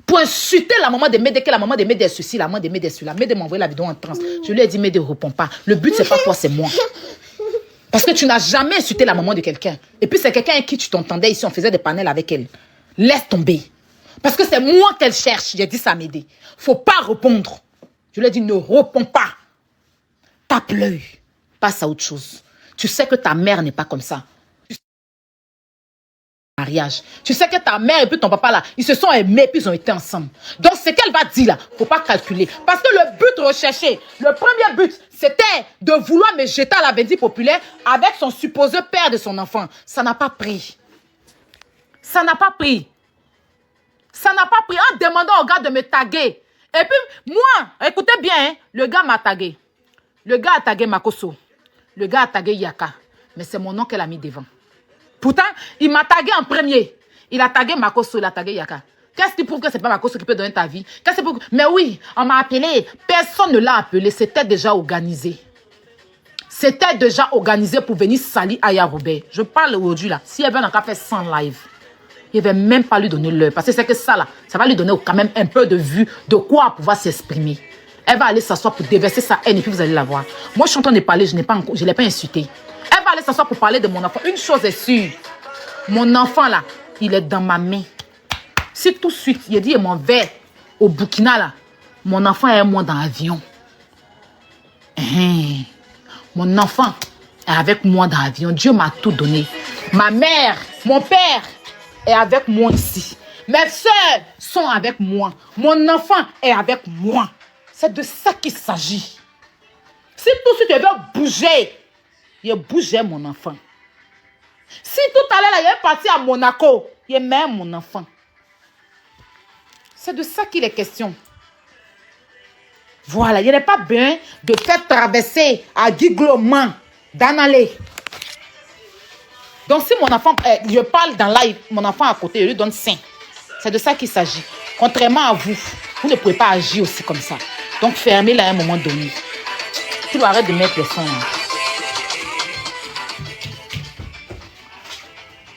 Pour insulter la maman de Mehdi, que la maman de Mehdi est ceci, la maman de Mehdi est cela. Mehdi m'a envoyé la vidéo en transe. Je lui ai dit, Mehdi, ne réponds pas. Le but, c'est pas toi, c'est moi. Parce que tu n'as jamais insulté la maman de quelqu'un. Et puis, c'est quelqu'un avec qui tu t'entendais ici, on faisait des panels avec elle. Laisse tomber. Parce que c'est moi qu'elle cherche. J'ai dit ça à Mehdi. Faut pas répondre. Je lui ai dit, ne réponds pas. Tape l'œil. Passe à autre chose. Tu sais que ta mère n'est pas comme ça. Mariage. Tu sais que ta mère et puis ton papa là, ils se sont aimés puis ils ont été ensemble. Donc ce qu'elle va dire là, faut pas calculer. Parce que le but recherché, le premier but, c'était de vouloir me jeter à la vendue populaire avec son supposé père de son enfant. Ça n'a pas pris. Ça n'a pas pris. Ça n'a pas pris en demandant au gars de me taguer. Et puis, moi, écoutez bien, hein, le gars m'a tagué. Le gars a tagué Makosso. Le gars a tagué Yaka. Mais c'est mon nom qu'elle a mis devant. Pourtant, il m'a tagué en premier. Il a tagué Makosso, il a tagué Yaka. Qu'est-ce qui prouve que ce n'est pas Makosso qui peut donner ta vie? Qu'est-ce qui prouve? Mais oui, on m'a appelé. Personne ne l'a appelé. C'était déjà organisé. C'était déjà organisé pour venir salir Aya Robert. Je parle aujourd'hui là. Si elle veut encore faire 100 live. Il ne va même pas lui donner l'heure. Parce que c'est que ça, là, ça va lui donner quand même un peu de vue de quoi pouvoir s'exprimer. Elle va aller s'asseoir pour déverser sa haine et puis vous allez la voir. Moi, je suis en train de parler, je ne l'ai pas insulté. Elle va aller s'asseoir pour parler de mon enfant. Une chose est sûre, mon enfant là, il est dans ma main. Si tout de suite, il dit, il m'en va au Burkina là, mon enfant est moi dans l'avion. Mon enfant est avec moi dans l'avion. Dieu m'a tout donné. Ma mère, mon père est avec moi ici. Mes soeurs sont avec moi. Mon enfant est avec moi. C'est de ça qu'il s'agit. Si tout de suite je veux bouger, je bougeais mon enfant. Si tout à l'heure, il est parti à Monaco, je mets mon enfant. C'est de ça qu'il est question. Voilà, il n'est pas bien de faire traverser à Guigloman, d'en aller. Donc si mon enfant, je parle dans live, mon enfant à côté, je lui donne 5. C'est de ça qu'il s'agit. Contrairement à vous, vous ne pouvez pas agir aussi comme ça. Donc fermez-la à un moment donné. Tu dois arrêter de mettre les sons.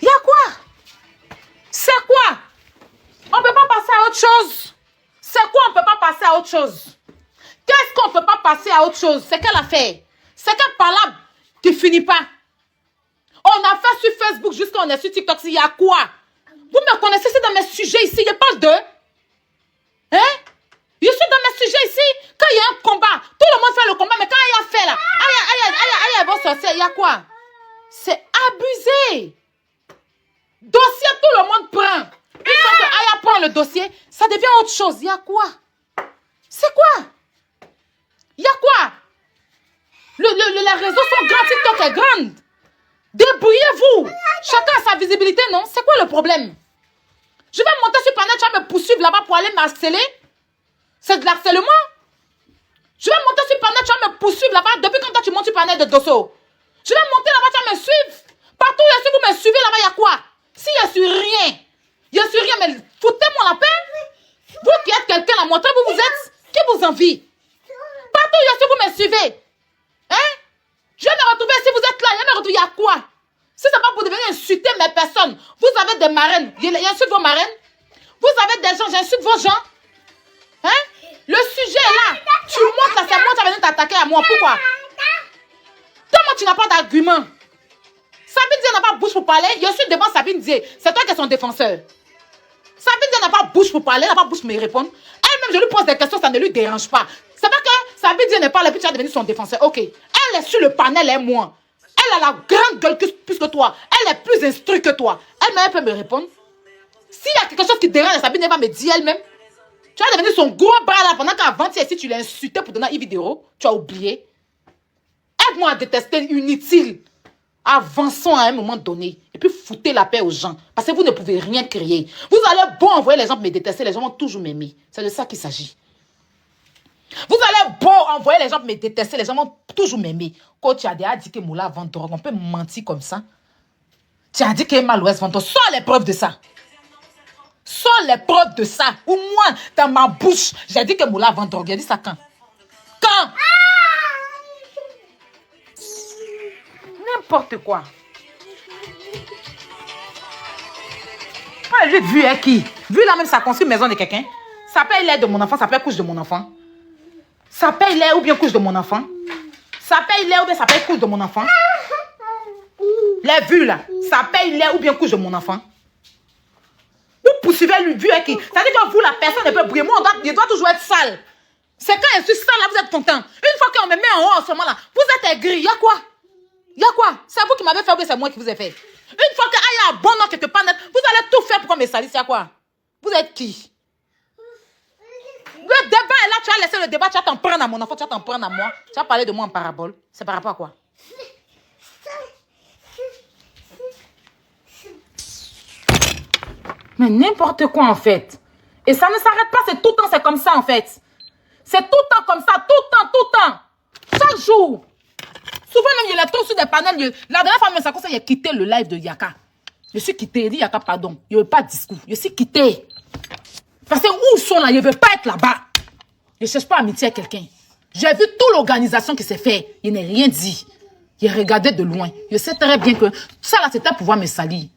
Il y a quoi? C'est quoi? On ne peut pas passer à autre chose. C'est quoi on ne peut pas passer à autre chose? Qu'est-ce qu'on ne peut pas passer à autre chose? C'est quelle affaire? C'est quelle parole qui ne finit pas? On a fait sur Facebook jusqu'à on est sur TikTok. Il y a quoi? Vous me connaissez, c'est dans mes sujets ici. Je parle de... Hein? Je suis dans mes sujets ici. Quand il y a un combat, tout le monde fait le combat. Mais quand il y a fait là, aïe, vont sortir. Il y a quoi? C'est abusé. Dossier, tout le monde prend. Une fois que Aya prend le dossier, ça devient autre chose. Il y a quoi? C'est quoi? Il y a quoi? Les réseaux sont grands, TikTok est grande. Débrouillez-vous. Chacun a sa visibilité, non? C'est quoi le problème? Je vais monter sur Panel, tu vas me poursuivre là-bas pour aller m'harceler? C'est de l'harcèlement? Je vais monter sur Panel, tu vas me poursuivre là-bas. Depuis quand toi tu montes sur Panel de Dosso? Je vais monter là-bas, tu vas me suivre. Partout où vous me suivez là-bas, il y a quoi? Si je suis rien, je suis rien, mais foutez-moi la paix. Vous qui êtes quelqu'un là, montrez-vous, vous êtes. Qui vous envie? Partout où vous me suivez. Hein? Je vais me retrouver, si vous êtes là, je vais me retrouver, il y a quoi? Si ce n'est pas pour devenir insulter mes personnes, vous avez des marraines, j'insulte vos marraines. Vous avez des gens, j'insulte vos gens. Hein? Le sujet est là. Tu montes là, c'est moi qui as venu t'attaquer à moi. Pourquoi? Toi, tu n'as pas d'argument. Sabine Dié n'a pas bouche pour parler. Je suis devant Sabine Dié. C'est toi qui es son défenseur. Sabine Dié n'a pas bouche pour parler, n'a pas bouche pour me répondre. Elle-même, je lui pose des questions, ça ne lui dérange pas. C'est pas que Sabine Dié n'est pas là, puis tu as devenu son défenseur. Ok. Elle est sur le panel, elle, moi. Elle a la grande gueule plus que toi. Elle est plus instruite que toi. Elle-même peut me répondre. S'il y a quelque chose qui dérange, Sabine va me dire elle-même. Tu as devenu son gros bras là pendant qu'avant, si tu l'as insulté pour donner une vidéo, tu as oublié. Aide-moi à détester inutile. Avançons à un moment donné. Et puis foutez la paix aux gens. Parce que vous ne pouvez rien créer. Vous allez bon envoyer les gens me détester, les gens vont toujours m'aimer. C'est de ça qu'il s'agit. Vous allez beau envoyer les gens me détester, les gens vont toujours m'aimer. Quand tu as déjà dit que Moula vend drogue, on peut mentir comme ça. Tu as dit que Malouès vend drogue. Sors les preuves de ça. Sors les preuves de ça. Ou moi, dans ma bouche, j'ai dit que Moula vend drogue. J'ai dit ça quand? Quand? N'importe quoi. Lui, vu est qui? Vu là même, ça construit une maison de quelqu'un. Ça paye l'aide de mon enfant, ça paye couche de mon enfant. Ça paye l'air ou bien couche de mon enfant. Ça paye l'air ou bien ça paye couche de mon enfant. Les vues là, ça paye l'air ou bien couche de mon enfant. Vous poursuivez lui, vu qui. Ça veut dire que vous, la personne ne peut briller. Moi, je dois toujours être sale. C'est quand je suis sale là, vous êtes content. Une fois qu'on me met en haut en ce moment là, vous êtes aigri. Il y a quoi? Il y a quoi? C'est vous qui m'avez fait ou bien c'est moi qui vous ai fait? Une fois qu'il y a un bon nom quelque part, vous allez tout faire pour qu'on me salisse. Il y a quoi? Vous êtes qui? Le débat est là, tu as laissé le débat, tu vas t'en prendre à mon enfant, tu vas t'en prendre à moi. Tu vas parler de moi en parabole. C'est par rapport à quoi? Mais n'importe quoi en fait. Et ça ne s'arrête pas, c'est tout le temps, c'est comme ça en fait. C'est tout le temps comme ça, tout le temps. Chaque jour. Souvent même, il y a trop sur des panels. La dernière fois, ça conseille, il a quitté le live de Yaka. Je suis quitté, il dit Yaka, pardon. Il n'y a pas de discours. Je suis quitté. Parce que où ils sont là, je ne veux pas être là-bas. Je ne cherche pas amitié à quelqu'un. J'ai vu toute l'organisation qui s'est faite. Il n'a rien dit. Il regardait de loin. Je sais très bien que ça là, c'était pour pouvoir me salir.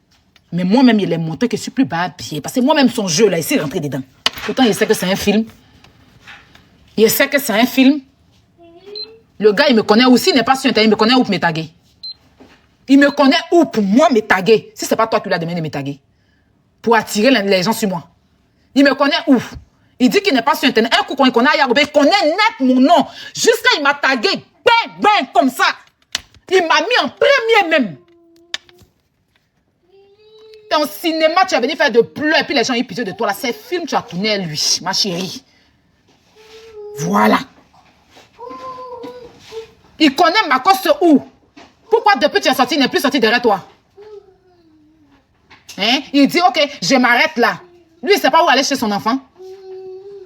Mais moi-même, il est montré que je suis plus bas à pied. Parce que moi-même, son jeu là, il s'est rentré dedans. Pourtant, il sait que c'est un film. Il sait que c'est un film. Le gars, il me connaît aussi, il n'est pas sur Internet, il me connaît où pour me taguer. Il me connaît où pour moi me taguer. Si ce n'est pas toi qui lui as demandé de me taguer. Pour attirer les gens sur moi. Il me connaît où? Il dit qu'il n'est pas sur Internet. Un coup, quand il connaît Ayaroubé, il connaît net mon nom. Jusqu'à il m'a tagué, ben, ben, comme ça. Il m'a mis en premier même. T'es en cinéma, tu es venu faire de pleurs, et puis les gens ont eu pitié de toi. Là, c'est film, tu as tourné lui, ma chérie. Voilà. Il connaît ma cause où? Pourquoi depuis que tu es sorti, il n'est plus sorti derrière toi? Hein? Il dit, ok, je m'arrête là. Lui, il ne sait pas où aller chez son enfant.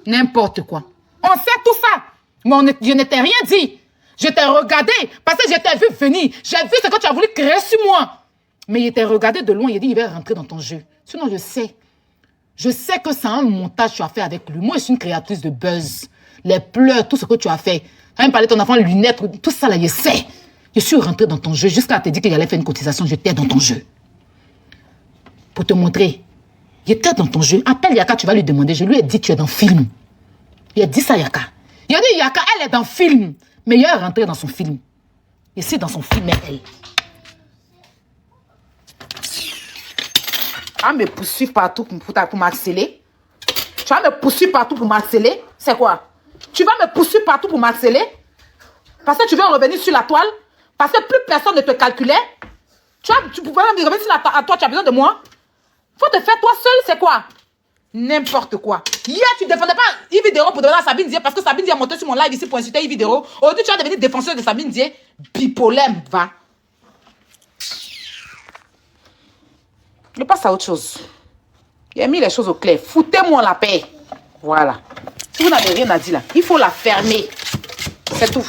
N'importe quoi. On sait tout ça. Mais je ne t'ai rien dit. Je t'ai regardé parce que je t'ai vu venir. J'ai vu ce que tu as voulu créer sur moi. Mais il t'a regardé de loin. Il a dit, il va rentrer dans ton jeu. Sinon, je sais. Je sais que c'est un montage que tu as fait avec lui. Moi, je suis une créatrice de buzz. Les pleurs, tout ce que tu as fait. Quand il me parlait de ton enfant, lunettes, tout ça là, je sais. Je suis rentré dans ton jeu jusqu'à te dire qu'il allait faire une cotisation. J'étais dans ton jeu. Pour te montrer. J'étais dans ton jeu. Appelle Yaka, tu vas lui demander. Je lui ai dit, tu es dans le film. Il a dit ça, Yaka. Il a dit, Yaka, elle est dans le film. Mais il est rentré dans son film. Et c'est dans son film, elle. Tu vas me poursuivre partout pour m'harceler. Tu vas me poursuivre partout pour m'harceler. C'est quoi? Tu vas me poursuivre partout pour m'harceler? Parce que tu veux revenir sur la toile? Parce que plus personne ne te calculait? Tu pouvais même revenir sur la toile, toi, tu as besoin de moi? Faut te faire toi seul, c'est quoi? N'importe quoi. Hier, tu ne défendais pas Yves Vidéo pour donner à Sabine Dié parce que Sabine Dié a monté sur mon live ici pour insulter Yves Vidéo. Aujourd'hui, tu vas devenir défenseur de Sabine Dié. Bipolaire, va. Je passe à autre chose. Il a mis les choses au clair. Foutez-moi la paix. Voilà. Si vous n'avez rien à dire là, il faut la fermer. C'est tout.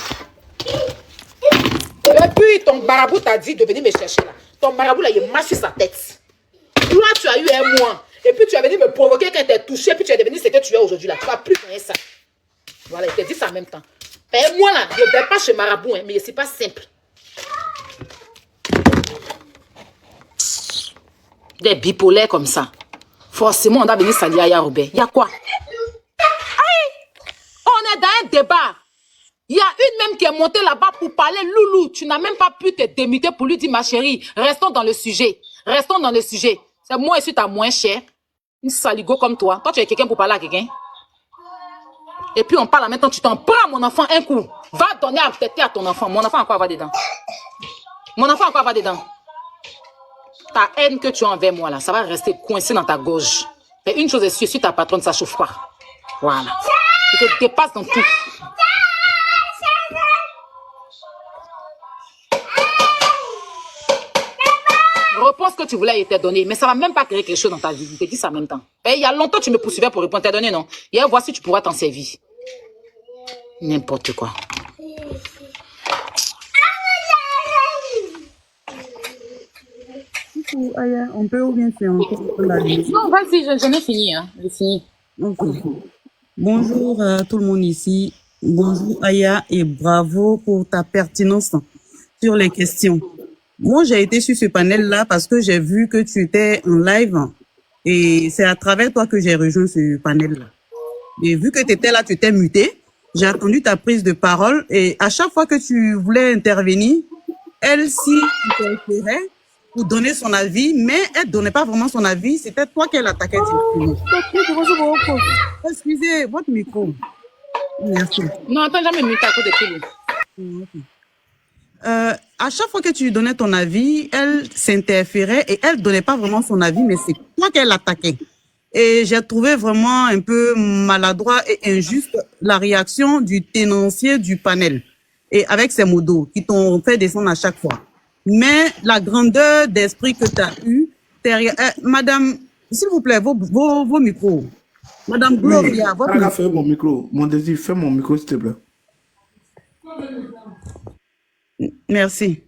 Et puis, ton marabout t'a dit de venir me chercher là. Ton marabout là, il marche sur sa tête. Toi, tu as eu un mois. Et puis, tu es venu me provoquer quand tu es touché. Puis, tu es devenu ce que tu es aujourd'hui là. Tu vas plus faire ça. Voilà, il te dit ça en même temps. Ben, moi là, je ne vais pas chez marabout, hein, mais c'est pas simple. Des bipolaires comme ça. Forcément, on doit venir saluer Aya Robert. Il y a quoi? Aïe! On est dans un débat. Il y a une même qui est montée là-bas pour parler loulou. Tu n'as même pas pu te démuter pour lui dire, ma chérie, restons dans le sujet. Restons dans le sujet. C'est moi et tu as moins cher. Une saligo comme toi. Toi, tu es quelqu'un pour parler à quelqu'un. Et puis, on parle en même temps. Tu t'en prends à mon enfant un coup. Va donner à têter à ton enfant. Mon enfant, en quoi va dedans? Mon enfant, en quoi va dedans? Ta haine que tu as envers moi, là, ça va rester coincé dans ta gorge. Mais une chose est sûre, si ta patronne, ça chauffe pas. Voilà. Tu te dépasses dans tout. Réponse que tu voulais, il t'a donné. Mais ça va même pas créer quelque chose dans ta vie. Je te dis ça en même temps. Et il y a longtemps, tu me poursuivais pour répondre. T'as donné, non? Et voici, tu pourras t'en servir. N'importe quoi. Aya, on peut ou bien c'est encore la vie? Non, vas-y, j'en ai fini. Hein. J'ai fini. Okay. Bonjour à tout le monde ici. Bonjour Aya et bravo pour ta pertinence sur les questions. Moi, j'ai été sur ce panel-là parce que j'ai vu que tu étais en live et c'est à travers toi que j'ai rejoint ce panel-là. Et vu que tu étais là, tu t'es muté, j'ai attendu ta prise de parole et à chaque fois que tu voulais intervenir, elle, si tu t'intéresses pour donner son avis, mais elle ne donnait pas vraiment son avis, c'était toi qu'elle attaquait directement. Excusez, votre micro. Merci. Non, attends, jamais muté à cause de tout. À chaque fois que tu lui donnais ton avis, elle s'interférait et elle donnait pas vraiment son avis, mais c'est toi qu'elle attaquait. Et j'ai trouvé vraiment un peu maladroit et injuste la réaction du tenancier du panel. Et avec ces mots d'eau qui t'ont fait descendre à chaque fois. Mais la grandeur d'esprit que tu as eue, madame, s'il vous plaît, vos micros. Madame Gloria, votre micro. Fais mon micro. Mon désir, fais mon micro, s'il te plaît. Merci.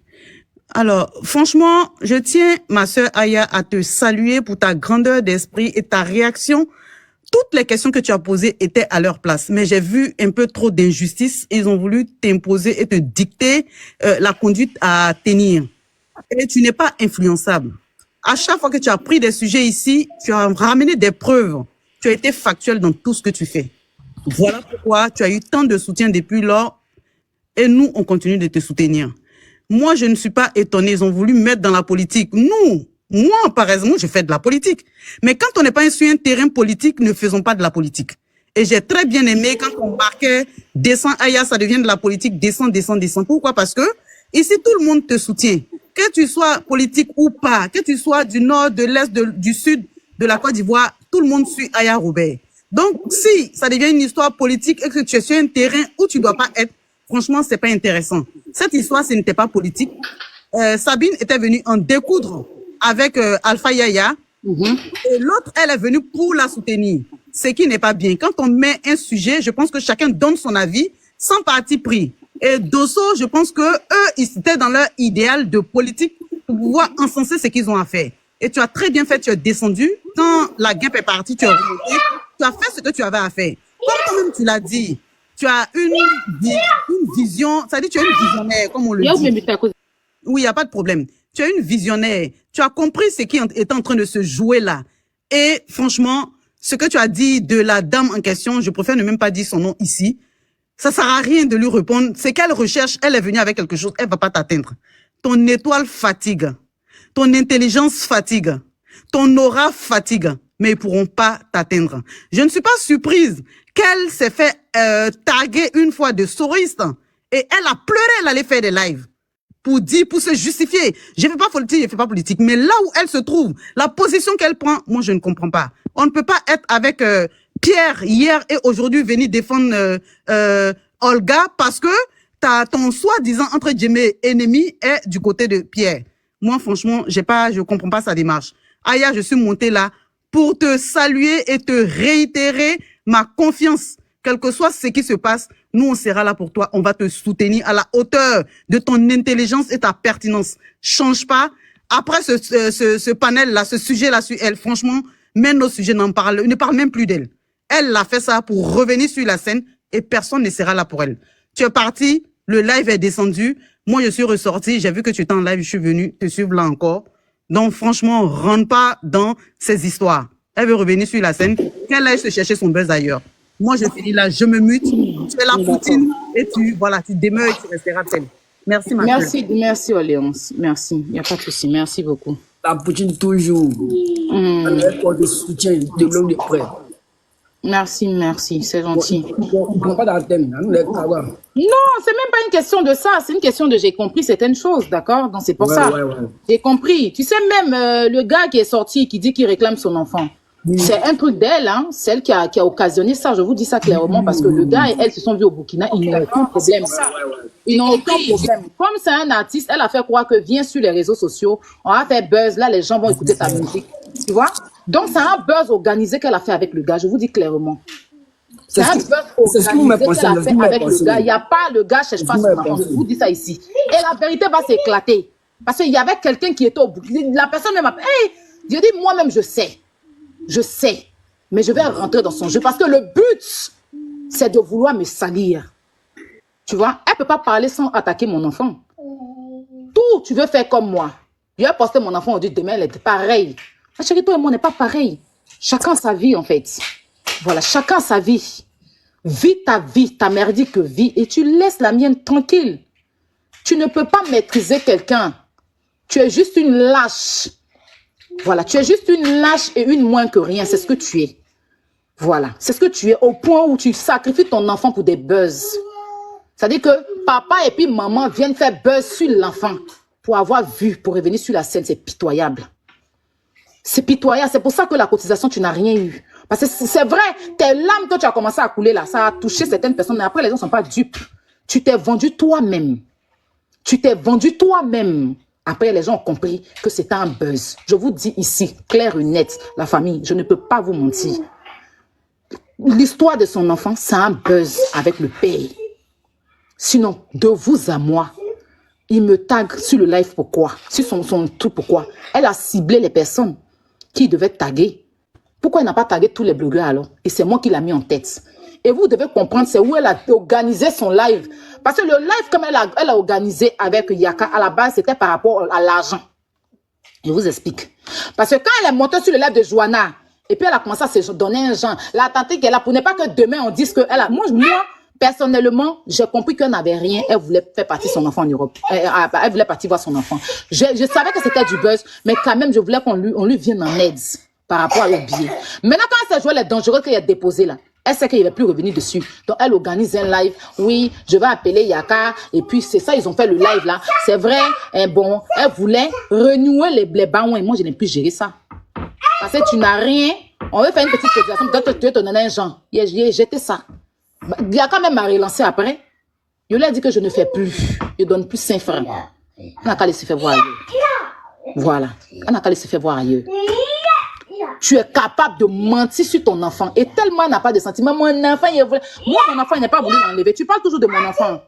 Alors, franchement, je tiens, ma sœur Aya, à te saluer pour ta grandeur d'esprit et ta réaction. Toutes les questions que tu as posées étaient à leur place, mais j'ai vu un peu trop d'injustice. Ils ont voulu t'imposer et te dicter la conduite à tenir. Et tu n'es pas influençable. À chaque fois que tu as pris des sujets ici, tu as ramené des preuves. Tu as été factuel dans tout ce que tu fais. Voilà pourquoi tu as eu tant de soutien depuis lors et nous, on continue de te soutenir. Moi, je ne suis pas étonnée. Ils ont voulu me mettre dans la politique. Moi, par exemple, je fais de la politique. Mais quand on n'est pas sur un terrain politique, ne faisons pas de la politique. Et j'ai très bien aimé quand on marquait descend Aya, ça devient de la politique, descend. Pourquoi? Parce que ici, tout le monde te soutient. Que tu sois politique ou pas, que tu sois du nord, de l'est, du sud de la Côte d'Ivoire, tout le monde suit Aya Robert. Donc, si ça devient une histoire politique et que tu es sur un terrain où tu dois pas être, franchement, c'est pas intéressant. Cette histoire, ce n'était pas politique. Sabine était venue en découdre avec Alpha Yaya. Et l'autre, elle est venue pour la soutenir. Ce qui n'est pas bien. Quand on met un sujet, je pense que chacun donne son avis sans parti pris. Et Dosso, je pense que eux, ils étaient dans leur idéal de politique pour pouvoir encenser ce qu'ils ont à faire. Et tu as très bien fait, tu es descendu. Quand la guêpe est partie, tu es remonté. Tu as fait ce que tu avais à faire. Comme toi-même tu l'as dit, tu as une vision, ça dit tu es une visionnaire, comme on le dit. Oui, il n'y a pas de problème. Tu es une visionnaire. Tu as compris ce qui est en train de se jouer là. Et franchement, ce que tu as dit de la dame en question, je préfère ne même pas dire son nom ici. Ça sert à rien de lui répondre. C'est qu'elle recherche, elle est venue avec quelque chose, elle va pas t'atteindre. Ton étoile fatigue. Ton intelligence fatigue. Ton aura fatigue. Mais ils pourront pas t'atteindre. Je ne suis pas surprise qu'elle s'est fait taguer une fois de soriste. Et elle a pleuré, elle allait faire des lives. Pour se justifier. Je fais pas politique, je fais pas politique. Mais là où elle se trouve, la position qu'elle prend, moi, je ne comprends pas. On ne peut pas être avec Pierre hier et aujourd'hui venir défendre Olga parce que ton soi-disant, entre guillemets, ennemi est du côté de Pierre. Moi, franchement, je comprends pas sa démarche. Aya, je suis montée là pour te saluer et te réitérer ma confiance. Quel que soit ce qui se passe, nous, on sera là pour toi. On va te soutenir à la hauteur de ton intelligence et ta pertinence. Change pas. Après ce panel-là, ce sujet-là sur elle, franchement, même nos sujets ne parlent même plus d'elle. Elle a fait ça pour revenir sur la scène et personne ne sera là pour elle. Tu es parti, le live est descendu. Moi, je suis ressorti, j'ai vu que tu étais en live, je suis venu te suivre là encore. Donc, franchement, rentre pas dans ces histoires. Elle veut revenir sur la scène, qu'elle aille se chercher son buzz ailleurs. Moi, je finis là, je me mute, tu fais la poutine et tu demeures et tu resteras telle. Merci, ma Merci, merci, Oléonce. Merci. Il n'y a pas de souci. Merci beaucoup. La poutine toujours. Avec de soutien de l'homme de près. Merci, c'est gentil. On ne prend pas dans le thème. Nous, les travaux. Non, c'est même pas une question de ça. C'est une question de j'ai compris certaines choses, d'accord? Donc, c'est pour ça. Ouais. J'ai compris. Tu sais, même le gars qui est sorti, qui dit qu'il réclame son enfant. C'est un truc d'elle, hein, celle qui a occasionné ça. Je vous dis ça clairement parce que le gars et elle se sont vus au Burkina, ils n'ont aucun problème. Ils n'ont aucun problème. Comme c'est un artiste, elle a fait croire que viens sur les réseaux sociaux, on va faire buzz, là les gens vont écouter ta musique. Tu vois? Donc c'est un buzz organisé qu'elle a fait avec le gars, je vous dis clairement. C'est un buzz organisé qu'elle a fait avec le gars. Il n'y a pas le gars cherche pas son enfant. Je vous dis ça ici. Et la vérité va s'éclater. Parce qu'il y avait quelqu'un qui était au Burkina. La personne même a hey, je dis moi-même je sais, mais je vais rentrer dans son jeu parce que le but, c'est de vouloir me salir. Tu vois, elle ne peut pas parler sans attaquer mon enfant. Tout, tu veux faire comme moi. Je vais poster mon enfant, on dit demain, elle est pareille. Ma chérie, toi et moi, on n'est pas pareil. Chacun sa vie, en fait. Voilà, chacun sa vie. Vis ta merdique vie, et tu laisses la mienne tranquille. Tu ne peux pas maîtriser quelqu'un. Tu es juste une lâche. Voilà, tu es juste une lâche et une moins que rien. C'est ce que tu es. Voilà, c'est ce que tu es au point où tu sacrifies ton enfant pour des buzz. C'est-à-dire que papa et puis maman viennent faire buzz sur l'enfant pour avoir vu, pour revenir sur la scène. C'est pitoyable. C'est pitoyable. C'est pour ça que la cotisation, tu n'as rien eu. Parce que c'est vrai, tes larmes que tu as commencé à couler là, ça a touché certaines personnes. Mais après, les gens ne sont pas dupes. Tu t'es vendu toi-même. Tu t'es vendu toi-même. Après, les gens ont compris que c'était un buzz. Je vous dis ici, clair et net, la famille, je ne peux pas vous mentir. L'histoire de son enfant, c'est un buzz avec le père. Sinon, de vous à moi, il me tag sur le live, pourquoi? Sur son truc, pourquoi? Elle a ciblé les personnes qui devaient taguer. Pourquoi elle n'a pas tagué tous les blogueurs alors? Et c'est moi qui l'ai mis en tête. Et vous devez comprendre, c'est où elle a organisé son live. Parce que le live, comme elle a organisé avec Yaka, à la base, c'était par rapport à l'argent. Je vous explique. Parce que quand elle est montée sur le live de Joanna, Et puis elle a commencé à se donner un genre. La tante qu'elle a, pour ne pas que demain on dise que elle a... Moi, personnellement, j'ai compris qu'elle n'avait rien. Elle voulait faire partir son enfant en Europe. Elle voulait partir voir son enfant. Je savais que c'était du buzz, mais quand même, je voulais qu'on lui vienne en aide par rapport au billet. Maintenant, quand elle s'est jouée les dangereux qu'elle a déposé là, elle sait qu'il ne va plus revenir dessus. Donc, elle organise un live. Oui, je vais appeler Yaka. Et puis, c'est ça, ils ont fait le live là. C'est vrai, bon, elle voulait renouer les baons. Et moi, je n'ai plus géré ça. Parce que tu n'as rien. On veut faire une petite cotisation. Peut-être tu veux te donner un genre. J'ai jeté ça. Yaka même m'a relancé après. Je lui ai dit que je ne fais plus. Je ne donne plus 5 francs. On n'a qu'à laisser faire voir ailleurs. Voilà. On n'a qu'à laisser faire voir ailleurs. Tu es capable de mentir sur ton enfant. Et tellement il n'a pas de sentiments. Mon enfant, mon enfant, il n'a pas voulu m'enlever. Tu parles toujours de mon enfant.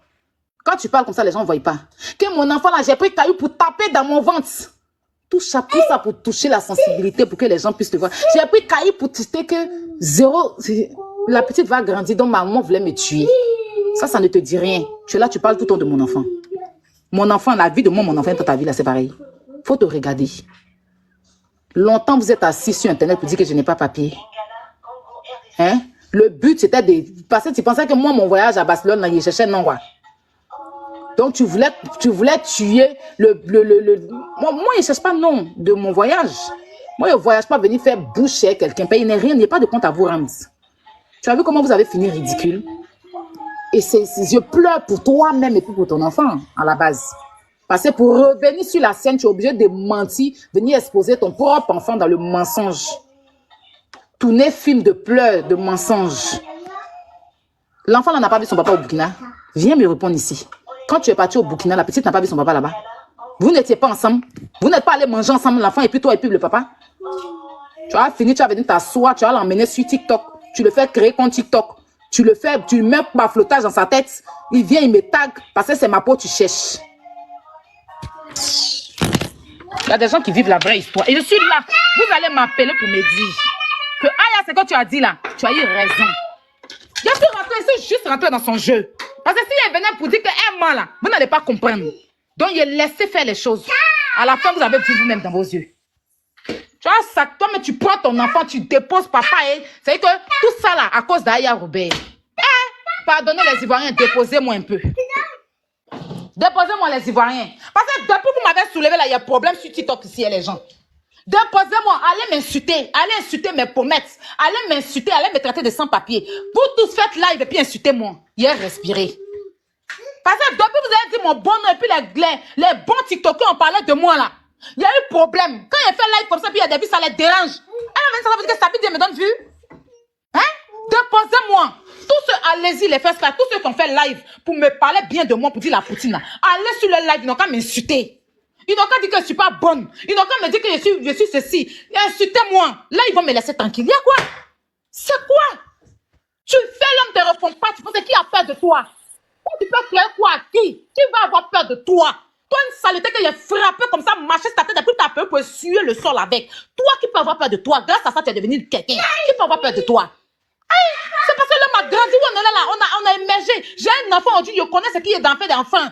Quand tu parles comme ça, les gens ne voient pas. Que mon enfant, là, j'ai pris caillou pour taper dans mon ventre. Tout ça pour toucher la sensibilité, pour que les gens puissent te voir. J'ai pris caillou pour tester que zéro. La petite va grandir, donc maman voulait me tuer. Ça ne te dit rien. Tu es là, tu parles tout le temps de mon enfant. Mon enfant, la vie de mon enfant, dans ta vie, là, c'est pareil. Faut te regarder. Longtemps, vous êtes assis sur Internet pour dire que je n'ai pas papier. Hein? Le but, c'était de... Parce que tu pensais que moi, mon voyage à Barcelone, là, je cherchais non, quoi. Donc, tu voulais tuer Moi, je ne cherche pas non de mon voyage. Moi, je ne voyage pas venir faire boucher quelqu'un. Il n'y a rien, il n'y a pas de compte à vous rendre. Tu as vu comment vous avez fini ridicule? Et je pleure pour toi-même et pour ton enfant, à la base. Parce que pour revenir sur la scène, tu es obligé de mentir, venir exposer ton propre enfant dans le mensonge. Tourner film de pleurs, de mensonges. L'enfant n'a pas vu son papa au Burkina. Viens me répondre ici. Quand tu es parti au Burkina, la petite n'a pas vu son papa là-bas. Vous n'étiez pas ensemble. Vous n'êtes pas allés manger ensemble, l'enfant, et puis toi et puis le papa. Tu as fini, tu as venu t'asseoir, tu as l'emmener sur TikTok. Tu le fais créer compte TikTok. Tu mets ma flottage dans sa tête. Il vient, il me tag parce que c'est ma peau, tu cherches. Il y a des gens qui vivent la vraie histoire. Et je suis là. Vous allez m'appeler pour me dire que Aya, c'est quoi tu as dit là. Tu as eu raison. Il a pu rentrer ici, juste rentrer dans son jeu. Parce que si elle venait pour dire qu'elle ment là, vous n'allez pas comprendre. Donc, il a laissé faire les choses. À la fin, vous avez vu vous-même dans vos yeux. Tu vois, ça, toi, mais tu prends ton enfant, tu déposes papa et... C'est que tout ça là, à cause d'Aya Robert. Pardonnez les Ivoiriens, déposez-moi un peu. Déposez-moi les Ivoiriens. Parce que depuis que vous m'avez soulevé là, il y a problème sur TikTok ici, les gens. Déposez-moi, allez insulter mes promesses, allez m'insulter, allez me traiter de sans-papier. Vous tous faites live et puis insultez-moi. Hier, respirez. Parce que depuis que vous avez dit mon bon nom et puis les bons TikTokers ont parlé de moi là. Il y a eu problème. Quand il fait live comme ça, puis il y a des vues, ça les dérange. Ça veut dire que Sabine me donne vue. Hein? Déposez-moi. Tous ceux, allez-y, les fesses là, tous ceux qui ont fait live pour me parler bien de moi, pour dire la poutine là. Allez sur le live, ils n'ont qu'à m'insulter. Ils n'ont qu'à dire que je suis pas bonne. Ils n'ont qu'à me dire que je suis ceci. Insultez-moi. Là, ils vont me laisser tranquille. Il y a quoi? C'est quoi? Tu fais l'homme, ne te réponds pas. Tu penses qui a peur de toi? Tu peux créer quoi à qui? Qui va avoir peur de toi? Toi, une saleté que j'ai frappé comme ça, marché sur ta tête, et puis tu as peur pour suer le sol avec. Toi qui peux avoir peur de toi, grâce à ça, tu es devenu quelqu'un. Qui peut avoir peur de toi? C'est parce que l'homme a grandi, on est là, on a émergé. J'ai un enfant aujourd'hui, je connais ce qui est d'enfer d'enfant.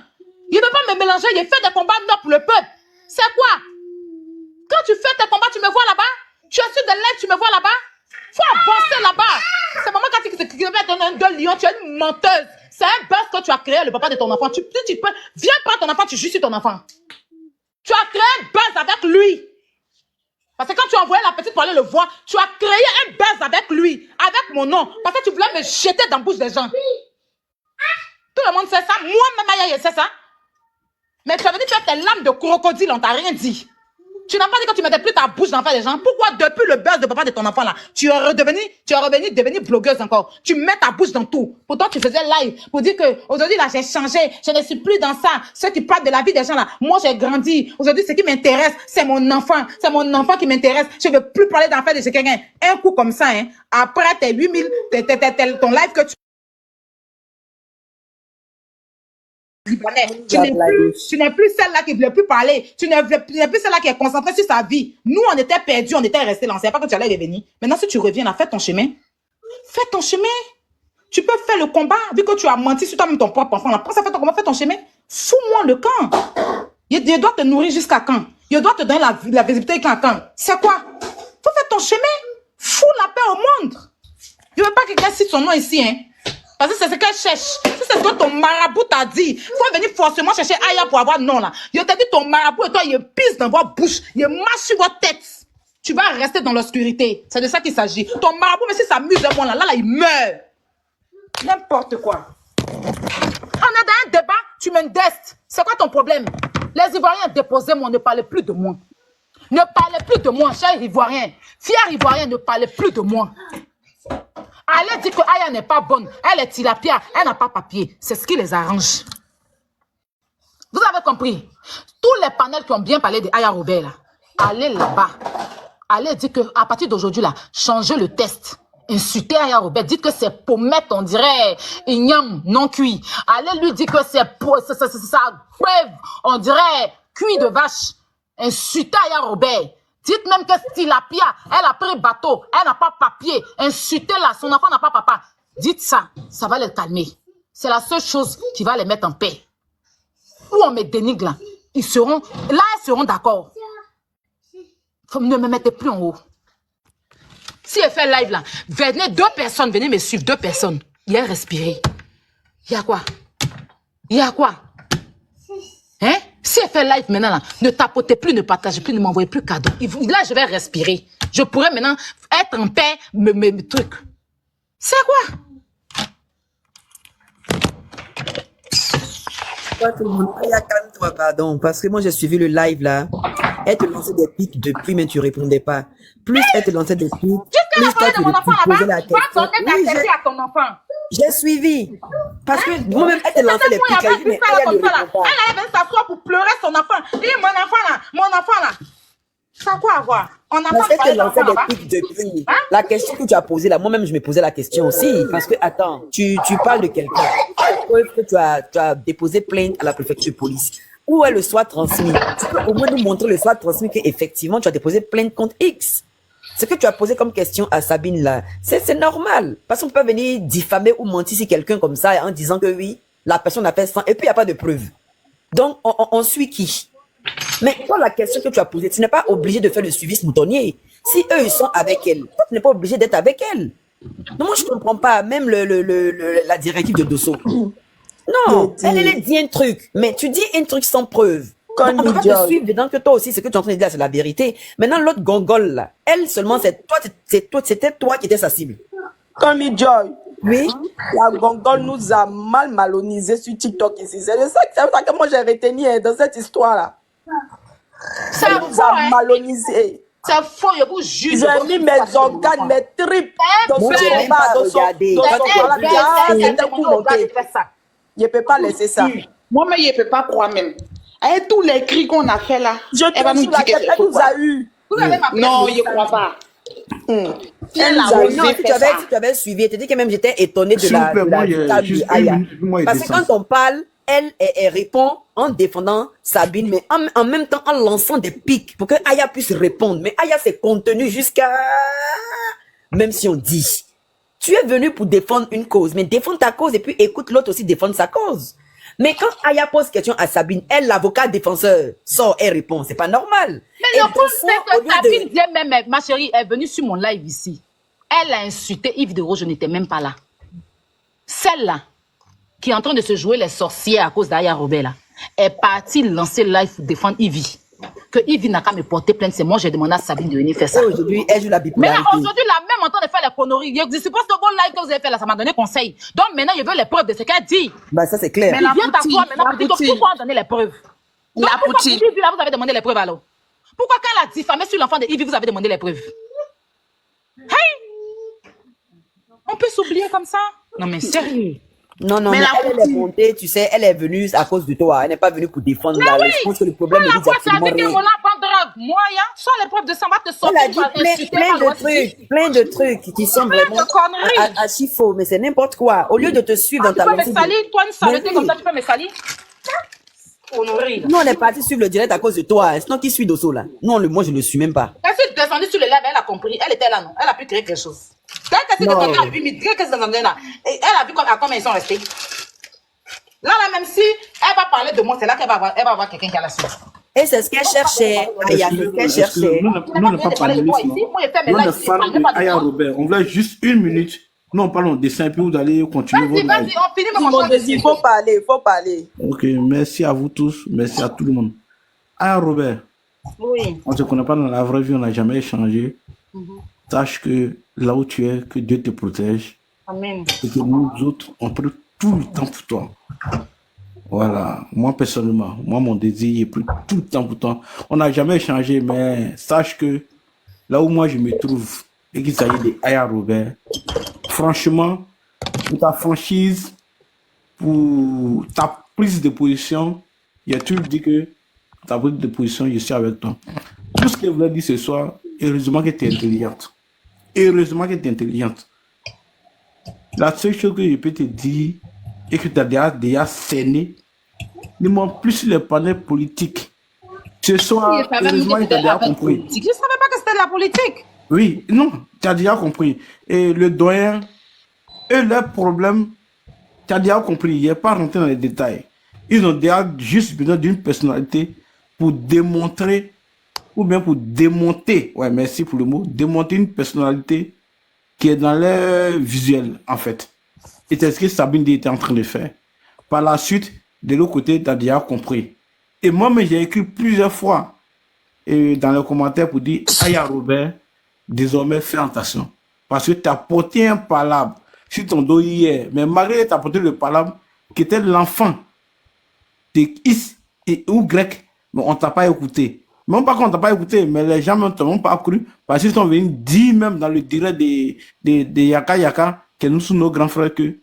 Il ne veut pas me mélanger, il fait des combats non pour le peuple. C'est quoi? Quand tu fais tes combats, tu me vois là-bas? Tu es sur des lives, tu me vois là-bas? Faut avancer là-bas. C'est maman quand tu vais donner un 2 lions, tu es une menteuse. C'est un buzz que tu as créé, le papa de ton enfant. Viens prendre ton enfant, tu joues sur ton enfant. Tu as créé un buzz avec lui. Parce que quand tu as envoyé la petite pour aller le voir, tu as créé un buzz avec lui, avec mon nom. Parce que tu voulais me jeter dans la bouche des gens. Tout le monde sait ça. Moi-même, Aya, je sais ça. Mais tu as venu faire tes lames de crocodile, on t'a rien dit. Tu n'as pas dit que tu mettais plus ta bouche dans faire des gens. Pourquoi depuis le buzz de papa de ton enfant là, tu es revenu devenir blogueuse encore. Tu mets ta bouche dans tout. Pourtant tu faisais live pour dire que aujourd'hui là j'ai changé, je ne suis plus dans ça. Ceux qui parlent de la vie des gens là, moi j'ai grandi. Aujourd'hui ce qui m'intéresse, c'est mon enfant qui m'intéresse. Je ne veux plus parler d'affaires de quelqu'un. Un coup comme ça, hein, après tes 8000, ton live que tu... Tu n'es plus celle-là qui ne voulait plus parler. Tu n'es plus celle-là qui est concentrée sur sa vie. Nous, on était perdus, on était restés là. On ne savait pas que tu allais revenir. Maintenant, si tu reviens là, fais ton chemin. Fais ton chemin. Tu peux faire le combat, vu que tu as menti sur toi-même ton propre enfant. Après ça, fais ton combat, fais ton chemin. Fous-moi le camp. Il doit te nourrir jusqu'à quand? Il doit te donner la visibilité jusqu'à quand? C'est quoi? Faut faire ton chemin. Fous la paix au monde. Je veux pas que quelqu'un cite son nom ici, hein. Parce que c'est ce qu'elle cherche. Si c'est ce que ton marabout t'a dit, il faut venir forcément chercher Aya pour avoir non là. Je t'ai dit ton marabout et toi, il pisse dans votre bouche, il marche sur votre tête. Tu vas rester dans l'obscurité. C'est de ça qu'il s'agit. Ton marabout, mais si ça s'amuse de moi là, il meurt. N'importe quoi. On est dans un débat, tu m'indestes. C'est quoi ton problème? Les Ivoiriens, déposez-moi, ne parlez plus de moi. Ne parlez plus de moi, cher Ivoirien. Fier Ivoirien, ne parlez plus de moi. Allez dire que Aya n'est pas bonne. Elle est tilapia. Elle n'a pas papier. C'est ce qui les arrange. Vous avez compris? Tous les panels qui ont bien parlé de Aya Robert, là, allez là-bas. Allez dire qu'à partir d'aujourd'hui, là, changez le test. Insultez Aya Robert. Dites que c'est pommette, on dirait igname non cuit. Allez lui dire que c'est sa couève, on dirait cuit de vache. Insultez Aya Robert. Dites même que Tilapia, elle a pris bateau, elle n'a pas papier. Insultez-la, son enfant n'a pas papa. Dites ça, ça va les calmer. C'est la seule chose qui va les mettre en paix. Ou on me dénigre là, ils seront d'accord. Ne me mettez plus en haut. Si elle fait live là, venez 2 personnes, venez me suivre, 2 personnes. Il a respiré. Il y a quoi? Il y a quoi? Hein? Si elle fait live maintenant, là, ne tapotez plus, ne partagez plus, ne m'envoyez plus cadeau. Là, je vais respirer. Je pourrais maintenant être en paix, mes trucs. C'est quoi? Tout le monde. Calme-toi, pardon, parce que moi j'ai suivi le live là. Elle te lançait des pics depuis, mais tu répondais pas. Plus elle te lançait des pics, plus toi tu posais la question. Oui, à ton enfant. j'ai suivi. Parce que moi-même, elle te lançait des pics là. Mais elle ne répond pas. Elle avait s'asseoir pour pleurer son enfant. Et mon enfant là. Ça a quoi à voir? On n'a Parce pas qu'elle te parlé lançait d'enfant des là-bas. pics depuis. La question que tu as posée là, moi-même je me posais la question aussi. Parce que, attends, tu parles de quelqu'un. Preuve que tu as déposé plainte à la préfecture de police. Où est le SWAT transmis? Tu peux au moins nous montrer le SWAT transmis qu'effectivement tu as déposé plainte contre X. Ce que tu as posé comme question à Sabine là, c'est normal. Parce qu'on peut venir diffamer ou mentir sur quelqu'un comme ça en disant que oui, la personne a fait ça et puis il n'y a pas de preuve. Donc, on suit qui? Mais toi, la question que tu as posée, tu n'es pas obligé de faire le suivi moutonnier. Si eux, ils sont avec elle, toi, tu n'es pas obligé d'être avec elle. Non, moi, je ne comprends pas. Même la directive de Dosso. Non, elle dit un truc, mais tu dis un truc sans preuve. Donc, on va te suivre dedans que toi aussi, ce que tu es en train de dire, c'est la vérité. Maintenant, l'autre gongole, là, elle seulement, c'était toi qui étais sa cible. Comme Joy. Oui. La gongole nous a mal malonisé sur TikTok ici. C'est ça que moi j'ai retenu dans cette histoire-là. Ça nous a malonisé. C'est faux, je vous jure. J'ai mis mes organes, mes tripes dans Moi, j'ai même combat, pas dans son regardé. c'était pour monter. Je ne peux pas laisser ça. Moi-même, je ne peux pas croire même. Avec tous les cris qu'on a fait là, Je elle va te nous jure, dire elle quelque chose. nous a eu. Vous avez ma Non, je ne crois pas. Elle nous a eu. Non, si tu avais suivi, tu dis que même j'étais étonné de S'il la vous plaît, moi, table juste de Aya. une minute, moi, Parce que quand on parle, elle répond en défendant Sabine, mais en même temps en lançant des pics pour que Aya puisse répondre. Mais Aya s'est contenue jusqu'à... Même si on dit, tu es venu pour défendre une cause, mais défendre ta cause et puis écoute l'autre aussi défendre sa cause. Mais quand Aya pose question à Sabine, elle, l'avocat défenseur, sort et répond. C'est pas normal. Mais le problème, c'est que Sabine vient même, ma chérie, est venue sur mon live ici. Elle a insulté Yves de Rose, je n'étais même pas là. Celle-là, qui est en train de se jouer les sorciers à cause d'Aya Robert, là, est partie lancer le live pour défendre Yves. Que Yves n'a qu'à me porter plainte, c'est moi, j'ai demandé à Sabine de venir faire ça. Aujourd'hui, elle joue la Mais bipolarité. aujourd'hui, la même en train de faire les conneries. Je suppose que vos lives que vous avez fait là, ça m'a donné conseil. Donc maintenant, je veux les preuves de ce qu'elle dit. Bah, ça, c'est clair. Il vient t'asseoir maintenant pour dire que pourquoi donner les preuves. Donc pourquoi pour Yves, là, vous avez demandé les preuves alors? Pourquoi quand elle a diffamé sur l'enfant de Yves, vous avez demandé les preuves? Hey! On peut s'oublier comme ça? Non mais sérieux. Non, mais elle est montée, tu sais, elle est venue à cause de toi. Elle n'est pas venue pour défendre la oui. Je pense que le problème La est fois, c'est absolument avec mon rien. enfant drogue. Moi, sans les preuves de ça, on va te Elle a sortir. dit plein de trucs qui sont vraiment de conneries. archi faux, mais c'est n'importe quoi. Au lieu de te suivre dans Tu ta peux me lancée, salir, toi, une saleté oui. comme ça, tu peux me salir? Conneries. nous on est parti suivre le direct à cause de toi. Sinon qui suit Dosso là? Non, moi je ne le suis même pas. Elle s'est descendue sur le live, elle a compris. Elle était là, non? Elle a pu créer quelque chose. Dès qu'elle s'est descendue à 8 minutes, qu'est-ce qu'elle s'est descendue là? Et elle a vu à combien ils sont restés. Là, même si elle va parler de moi, c'est là qu'elle va avoir quelqu'un qui a la suite. Et c'est ce qu'elle cherchait. Aya, c'est ce qu'elle cherchait. Nous n'est pas panélistes, non. Nous, les fans de Aya Robert, on voulait juste une minute. Nous, on parle en dessin, puis vous allez continuer votre Vas-y, live. on finit Mon désir, il faut parler, il faut parler. Ok, merci à vous tous, merci à tout le monde. Aya Robert, Oui. on ne se connaît pas dans la vraie vie, on n'a jamais échangé. Sache que là où tu es, que Dieu te protège. Amen. Et que nous autres, on prie tout le temps pour toi. Voilà, moi personnellement, moi mon désir, il est pris tout le temps pour toi. On n'a jamais échangé, mais sache que là où moi je me trouve, et qu'il s'agit de Aya Robert, franchement, pour ta franchise, pour ta prise de position, il y a toujours dit que ta prise de position, je suis avec toi. Tout ce que je voulais dire ce soir, heureusement que tu es intelligente. Heureusement que tu es intelligente. La seule chose que je peux te dire, et que tu as déjà cerné, ne montre plus sur les panels politiques. Ce soir, heureusement que tu as déjà compris. Je ne savais pas que c'était de la politique. Oui, non, tu as déjà compris. Et le doyen, eux, leur problème, tu as déjà compris. Il n'est pas rentré dans les détails. Ils ont déjà juste besoin d'une personnalité pour démontrer, ou bien pour démonter, ouais, merci pour le mot, démonter une personnalité qui est dans leur visuel, en fait. Et c'est ce que Sabine D était en train de faire. Par la suite, de l'autre côté, tu as déjà compris. Et moi-même, j'ai écrit plusieurs fois dans les commentaires pour dire, Aya Robert, désormais, fais attention. Parce que tu as porté un palabre sur ton dos hier. Mais malgré tu as porté le palabre qui était l'enfant de Is ou grec, mais on ne t'a pas écouté. Même pas qu'on ne t'a pas écouté, mais les gens ne t'ont pas cru. Parce qu'ils sont venus dire même dans le direct de Yaka Yaka, que nous sommes nos grands frères, que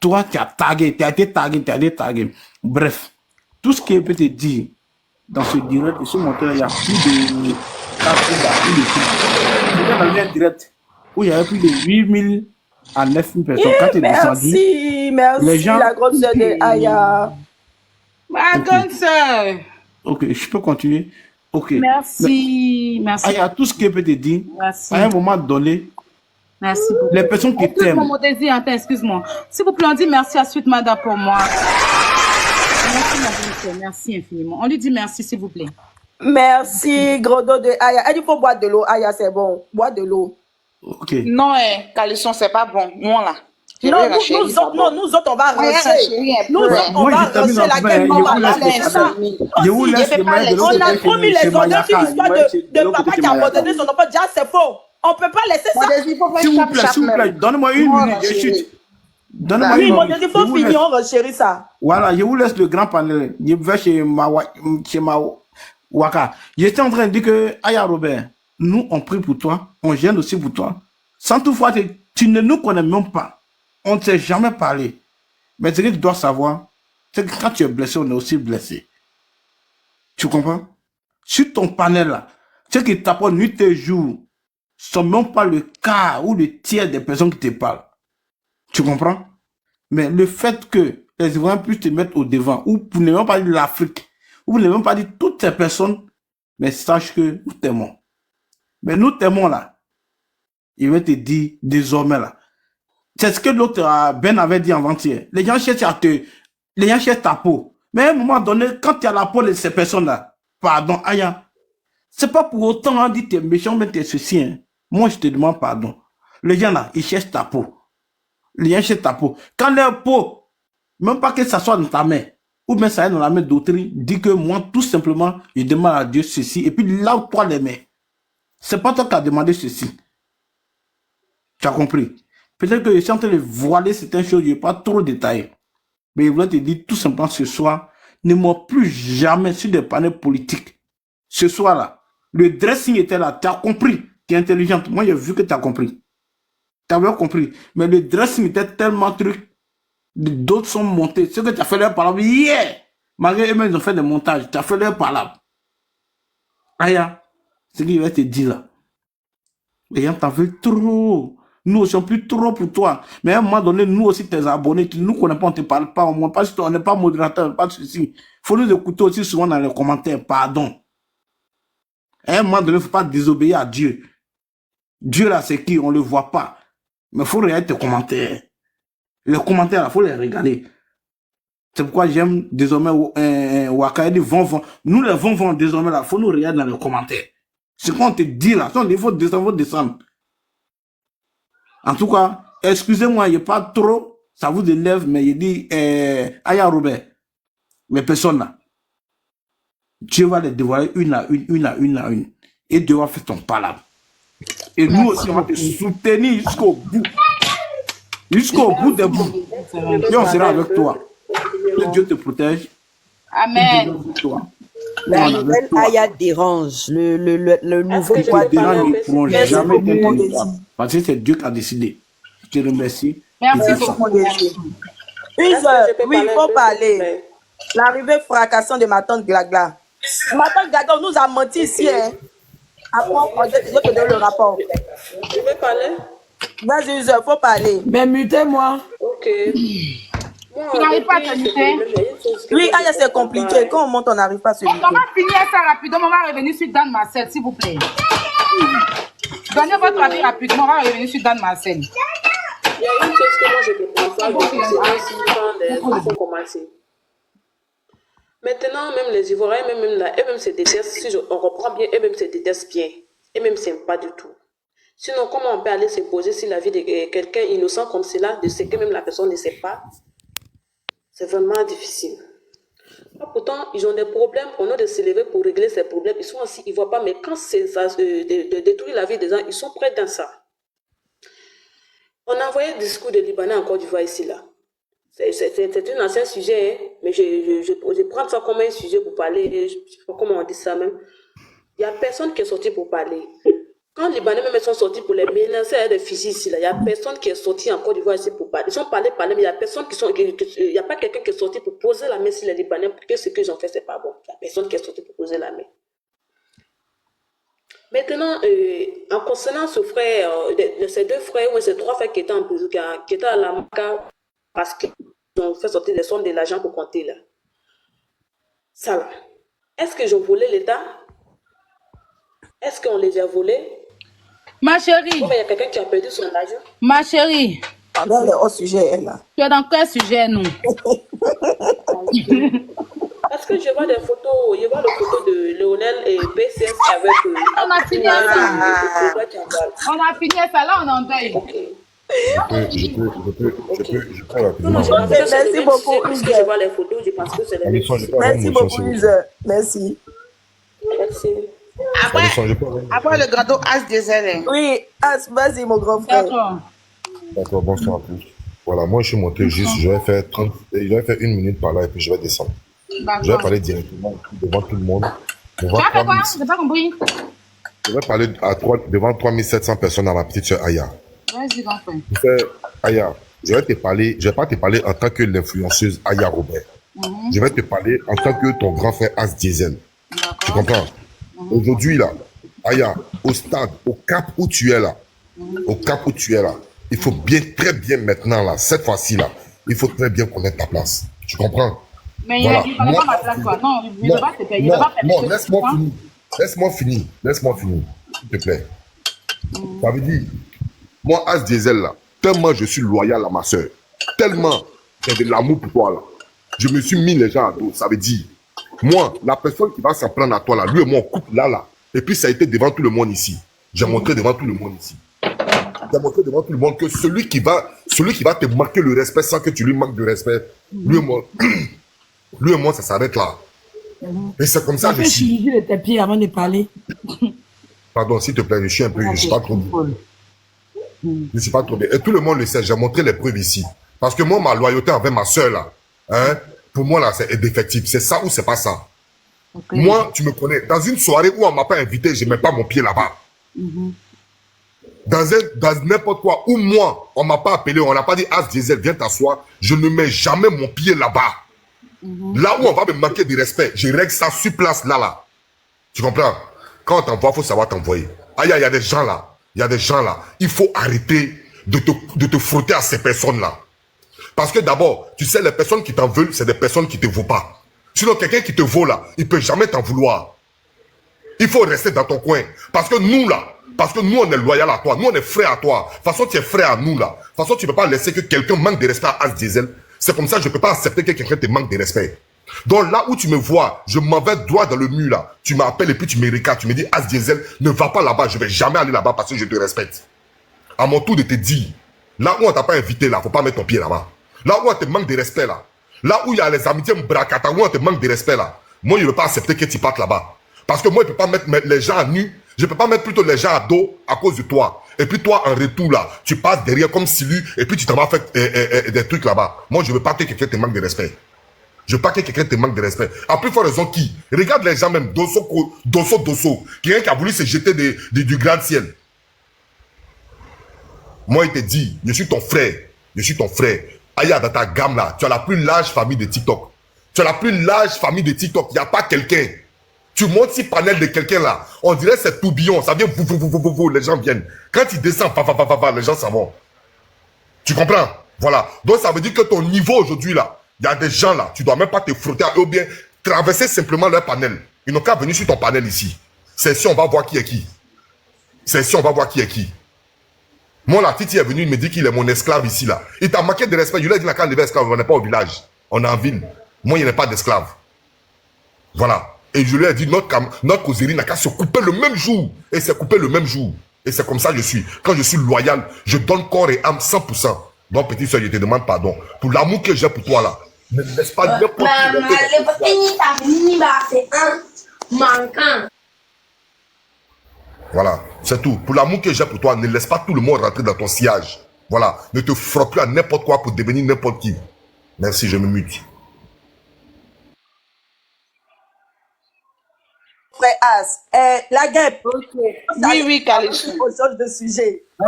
toi, tu as tagué, tu as été tagué. Bref, tout ce que je peux te dire dans ce direct, de ce monteur, il y a plus de 4 dans un direct où il y avait plus de 8000 à 9000 personnes. Quand tu es descendu, Merci, les gens... la grande sœur de Aya. Ma grande sœur. Ok, je peux continuer. Ok. Merci. Merci. Il y a tout ce que je peux te dire. Merci. À un moment donné, Merci beaucoup. les personnes qui t'aiment. Excuse-moi, mon désir, attends, excuse-moi. S'il vous plaît, on dit merci à Suite Mada pour moi. Merci, ma bonne sœur. Merci infiniment. On lui dit merci, s'il vous plaît. Merci, gros dos de Aya. Elle dit faut boire de l'eau. Aya, c'est bon. Bois de l'eau. Ok. Non, Calisson, c'est pas bon. Moi, là. Non, nous autres, on va rusher. Nous autres, on va rusher la gueule. On a promis les ordres sur l'histoire de papa qui a abandonné son enfant. Déjà, c'est faux. On ne peut pas laisser ça. S'il vous plaît, donnez-moi une minute, je chute. Donnez-moi Oui, une mon minute. Dieu, il faut finir, on renchérit ça. Voilà, je vous laisse le grand panel. Je vais chez ma Waka. J'étais en train de dire que, Aya Robert, nous, on prie pour toi, on gêne aussi pour toi. Sans toutefois, tu ne nous connais même pas. On ne s'est jamais parlé. Mais ce que tu dois savoir, c'est que quand tu es blessé, on est aussi blessé. Tu comprends? Sur ton panel là, ce qui t'apporte nuit et jour, ce n'est même pas le quart ou le tiers des personnes qui te parlent. Tu comprends? Mais le fait que les Ivoiriens puissent te mettre au devant, ou pour ne même pas dire l'Afrique, ou pour ne même pas dire toutes ces personnes, mais sache que nous t'aimons. Mais nous t'aimons là. Il va te dire désormais là. C'est ce que l'autre Ben avait dit avant-hier. Les gens cherchent ta peau. Mais à un moment donné, quand tu as la peau de ces personnes-là, pardon, Aya, c'est pas pour autant hein, dire t'es méchant, mais t'es ceci. Hein. Moi, je te demande pardon. Les gens là, ils cherchent ta peau. Les gens cherchent ta peau. Quand leur peau, même pas que ça soit dans ta main, ou bien ça est dans la main d'autres, dit que moi, tout simplement, je demande à Dieu ceci, et puis là où toi les mets. C'est pas toi qui as demandé ceci. Tu as compris? Peut-être que je suis en train de voiler certaines choses, je n'ai pas trop détaillé. Mais je voulais te dire tout simplement ce soir, ne m'en plus jamais sur des panels politiques. Ce soir-là, le dressing était là, tu as compris, tu es intelligente. Moi, j'ai vu que tu as compris. Tu avais compris. Mais le dressing était tellement truc, d'autres sont montés. Ce que tu as fait leur parole, yeah! Malgré eux-mêmes, ils ont fait des montages, tu as fait leur parole. Aya, ce qu'il va te dire là. Les gens t'en veulent trop. Nous aussi, on plus trop pour toi. Mais à un moment donné, nous aussi, tes abonnés, tu nous connais pas, on ne te parle pas, au moins, parce qu'on n'est pas modérateur, pas de souci. Il faut nous écouter aussi souvent dans les commentaires, pardon. À un moment donné, il ne faut pas désobéir à Dieu. Dieu là, c'est qui? On ne le voit pas. Mais il faut regarder tes commentaires. Les commentaires là, il faut les regarder. C'est pourquoi j'aime désormais Waka. Il dit vont. Nous, les vont désormais là, faut nous regarder dans les commentaires. Ce qu'on te dit là, il faut descendre. En tout cas, excusez-moi, il n'y a pas trop, ça vous élève, mais il dit, Aya Robert, les personnes là, Dieu va les dévoiler une à une. Et Dieu va faire ton palabre. Et nous aussi, on va te soutenir jusqu'au bout. Jusqu'au bout des bouts. Et on sera avec toi. Que Dieu te protège. Amen. La nouvelle Aya dérange. Le nouveau Qui te dérange ne pourront jamais t'interroger. Parce que c'est Dieu qui a décidé. Je te remercie. Merci beaucoup. Oui, il faut parler. L'arrivée fracassante de ma tante Glagla. Ma tante Glagla, on nous a menti ici. Hein. Après, je te donne le rapport. Tu veux parler? Vas-y, il faut parler. Mais mutez-moi. Ok. Tu n'arrives pas à te muter? Oui, Aya, c'est compliqué. Quand on monte, on n'arrive pas à se muter. On va finir ça rapidement. On va revenir sur Dan Marcel, s'il vous plaît. Donnez votre avis rapidement. On va revenir sur Dan Marcel. Il y a une chose que moi je ne comprends pas depuis ces 6 ans faut commencer. Maintenant, même les Ivoiriens, même là, eux-mêmes se détestent. Si on reprend bien, eux-mêmes se détestent bien. Eux-mêmes ne s'aiment pas du tout. Sinon, comment on peut aller se poser sur la vie de quelqu'un innocent comme cela, de ce que même la personne ne sait pas? C'est vraiment difficile. Pourtant, ils ont des problèmes. Au lieu de se lever pour régler ces problèmes, ils sont aussi, ils ne voient pas. Mais quand c'est ça, de détruire la vie des gens, ils sont prêts dans ça. On a envoyé le discours de Libanais en Côte d'Ivoire ici, là. C'est un ancien sujet, hein, mais je prends ça comme un sujet pour parler. Je ne sais pas comment on dit ça même. Il n'y a personne qui est sorti pour parler. Quand les Libanais même sont sortis pour les menacer à des fusils ici, il n'y a personne qui est sorti en Côte d'Ivoire ici pour parler. Ils ont parlé, mais il n'y a personne il n'y a pas quelqu'un qui est sorti pour poser la main sur les Libanais pour que ce qu'ils ont fait, c'est pas bon. Il n'y a personne qui est sorti pour poser la main. Maintenant, en concernant ce frère, ces 2 frères ou ces 3 frères qui étaient en prison, qui étaient à la Maca, parce qu'ils ont fait sortir des sommes de l'argent pour compter là. Ça là. Est-ce que j'ai volé l'État? Est-ce qu'on les a volés? Ma chérie. Il y a quelqu'un qui a perdu son argent. Ma chérie. Dans le haut sujet, elle là. Tu es dans quel sujet, nous? Parce que je vois des photos, je vois les photos de Lionel et BCS avec On a fini ça. On a fini ça, là on est en deuil. Je peux rapidement. Merci beaucoup, je vois les photos, je pense que c'est les mêmes. Merci beaucoup, Merci. Merci. Après le gâteau As Diesel. Oui, vas-y, mon grand frère. D'accord, bonsoir à tous. Voilà, moi je suis monté juste, je vais faire 1 minute par là et puis je vais descendre. Je vais parler directement devant tout le monde. Tu as fait quoi? Je n'ai pas compris. Je vais parler devant 3700 personnes à ma petite soeur Aya. Vas-y, grand frère. Aya, je vais pas te parler en tant que l'influenceuse Aya Robert. Je vais te parler en tant que ton grand frère As Diesel. Tu comprends? Aujourd'hui, là, Aya, au stade, au cap où tu es là, il faut très bien maintenant, là, cette fois-ci, là, il faut très bien connaître ta place. Tu comprends? Mais il n'y a pas ma place, quoi. Non, il ne va pas te payer. Non, laisse-moi finir, s'il te plaît. Ça veut dire, moi, As Diesel, là, tellement je suis loyal à ma soeur, tellement j'ai de l'amour pour toi, là, je me suis mis les gens à dos. Ça veut dire, moi, la personne qui va s'en prendre à toi, là, lui et moi, on coupe là. Et puis, ça a été devant tout le monde ici. J'ai montré devant tout le monde ici. J'ai montré devant tout le monde que celui qui va te manquer le respect sans que tu lui manques de respect, lui et moi, ça s'arrête là. Et c'est comme ça que je suis. Tu tes pieds avant de parler. Pardon, s'il te plaît, je suis un peu, je ne suis pas trop bien. Je ne suis pas trop bien. Et tout le monde le sait, j'ai montré les preuves ici. Parce que moi, ma loyauté envers ma soeur, là, hein, pour moi, là, c'est défectible. C'est ça ou c'est pas ça. Okay. Moi, tu me connais. Dans une soirée où on ne m'a pas invité, je ne mets pas mon pied là-bas. Dans n'importe quoi, où moi, on ne m'a pas appelé, on n'a pas dit As Diesel, viens t'asseoir, je ne mets jamais mon pied là-bas. Là où on va me manquer de respect, je règle ça sur place, là. Tu comprends? Quand on t'envoie, il faut savoir t'envoyer. Ah, il y a des gens là. Il faut arrêter de te frotter à ces personnes-là. Parce que d'abord, tu sais, les personnes qui t'en veulent, c'est des personnes qui ne te vaut pas. Sinon, quelqu'un qui te vaut là, il ne peut jamais t'en vouloir. Il faut rester dans ton coin. Parce que nous là, on est loyal à toi. Nous, on est frère à toi. De toute façon, tu es frère à nous là. De toute façon, tu ne peux pas laisser que quelqu'un manque de respect à As Diesel. C'est comme ça que je ne peux pas accepter que quelqu'un te manque de respect. Donc là où tu me vois, je m'en vais droit dans le mur là. Tu m'appelles et puis tu me regardes, tu me dis, As Diesel, ne va pas là-bas, je ne vais jamais aller là-bas parce que je te respecte. À mon tour de te dire, là où on t'a pas invité là, faut pas mettre ton pied là-bas. Là où on te manque de respect là, là où il y a les amitiés bracata, où on te manque de respect là, moi je ne veux pas accepter que tu partes là-bas. Parce que moi je ne peux pas mettre les gens à nu, je ne peux pas mettre plutôt les gens à dos à cause de toi. Et puis toi en retour là, tu passes derrière comme Silu et puis tu t'en vas faire des trucs là-bas. Moi je ne veux pas que quelqu'un te manque de respect. Je veux pas que quelqu'un te manque de respect. À plus forte raison qui? Regarde les gens même, Dosso. Quelqu'un qui a voulu se jeter du grand ciel. Moi, il te dit, je suis ton frère. Je suis ton frère. Aya, dans ta gamme là, tu as la plus large famille de TikTok. Tu as la plus large famille de TikTok. Il n'y a pas quelqu'un. Tu montes si panel de quelqu'un là. On dirait c'est tourbillon. Ça vient, les gens viennent. Quand il descend, les gens s'en vont. Tu comprends? Voilà. Donc ça veut dire que ton niveau aujourd'hui là, il y a des gens là, tu ne dois même pas te frotter à eux ou bien traverser simplement leur panel. Ils n'ont qu'à venir sur ton panel ici. C'est si on va voir qui est qui. C'est si on va voir qui est qui. Moi, la Titi est venue, il me dit qu'il est mon esclave ici là. Il t'a manqué de respect. Je lui ai dit là, quand il est esclave, on n'est pas au village. On est en ville. Moi, il n'y a pas d'esclave. Voilà. Et je lui ai dit, notre causerie n'a qu'à se couper le même jour. Et c'est coupé le même jour. Et c'est comme ça que je suis. Quand je suis loyal, je donne corps et âme 100%. Donc, petite soeur, je te demande pardon. Pour l'amour que j'ai pour toi là. Ne laisse pas n'importe qui. C'est un manquant. Voilà, c'est tout. Pour l'amour que j'ai pour toi, ne laisse pas tout le monde rentrer dans ton sillage. Voilà, ne te frotte plus à n'importe quoi pour devenir n'importe qui. Merci, je me mute. Frère As, la guêpe. Oui, Kalisu. On change de sujet. Il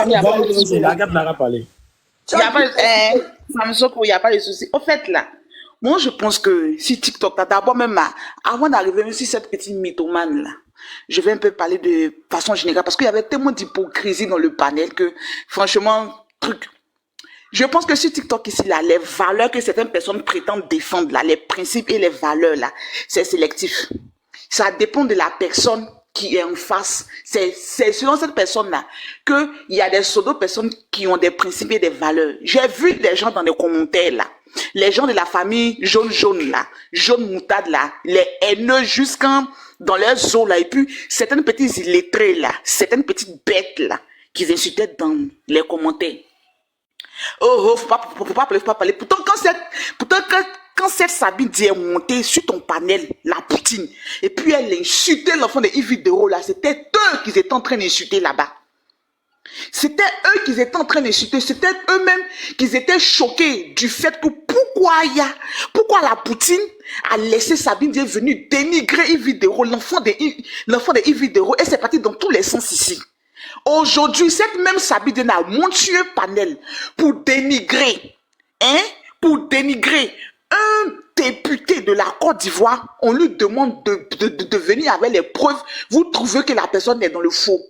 n'y a pas de souci. Au fait, là, moi, je pense que si TikTok, d'abord même, avant d'arriver même sur cette petite mythomane, là, je vais un peu parler de façon générale, parce qu'il y avait tellement d'hypocrisie dans le panel que, franchement, truc. Je pense que sur TikTok ici, là, les valeurs que certaines personnes prétendent défendre, là, les principes et les valeurs, là, c'est sélectif. Ça dépend de la personne qui est en face. C'est selon cette personne-là qu'il y a des pseudo-personnes qui ont des principes et des valeurs. J'ai vu des gens dans les commentaires, là, les gens de la famille jaune, là, jaune moutarde, là, les haineux jusqu'en dans leurs os, là, et puis certaines petites illettrées, là, certaines petites bêtes, là, qu'ils insultaient dans les commentaires. Oh, faut pas parler. Pourtant, quand cette Sabine dit est montée sur ton panel, la poutine, et puis elle insultait l'enfant de Yves Dero, là, c'était eux qui étaient en train d'insulter là-bas. C'était eux qui étaient en train d'insulter, c'était eux-mêmes qui étaient choqués du fait que pourquoi la poutine a laissé Sabine Dié venir dénigrer Yves Dero, l'enfant de Yves Dero, et c'est parti dans tous les sens ici. Aujourd'hui, cette même Sabine Dié a monté sur un panel pour dénigrer, un député de la Côte d'Ivoire. On lui demande de venir avec les preuves. Vous trouvez que la personne est dans le faux.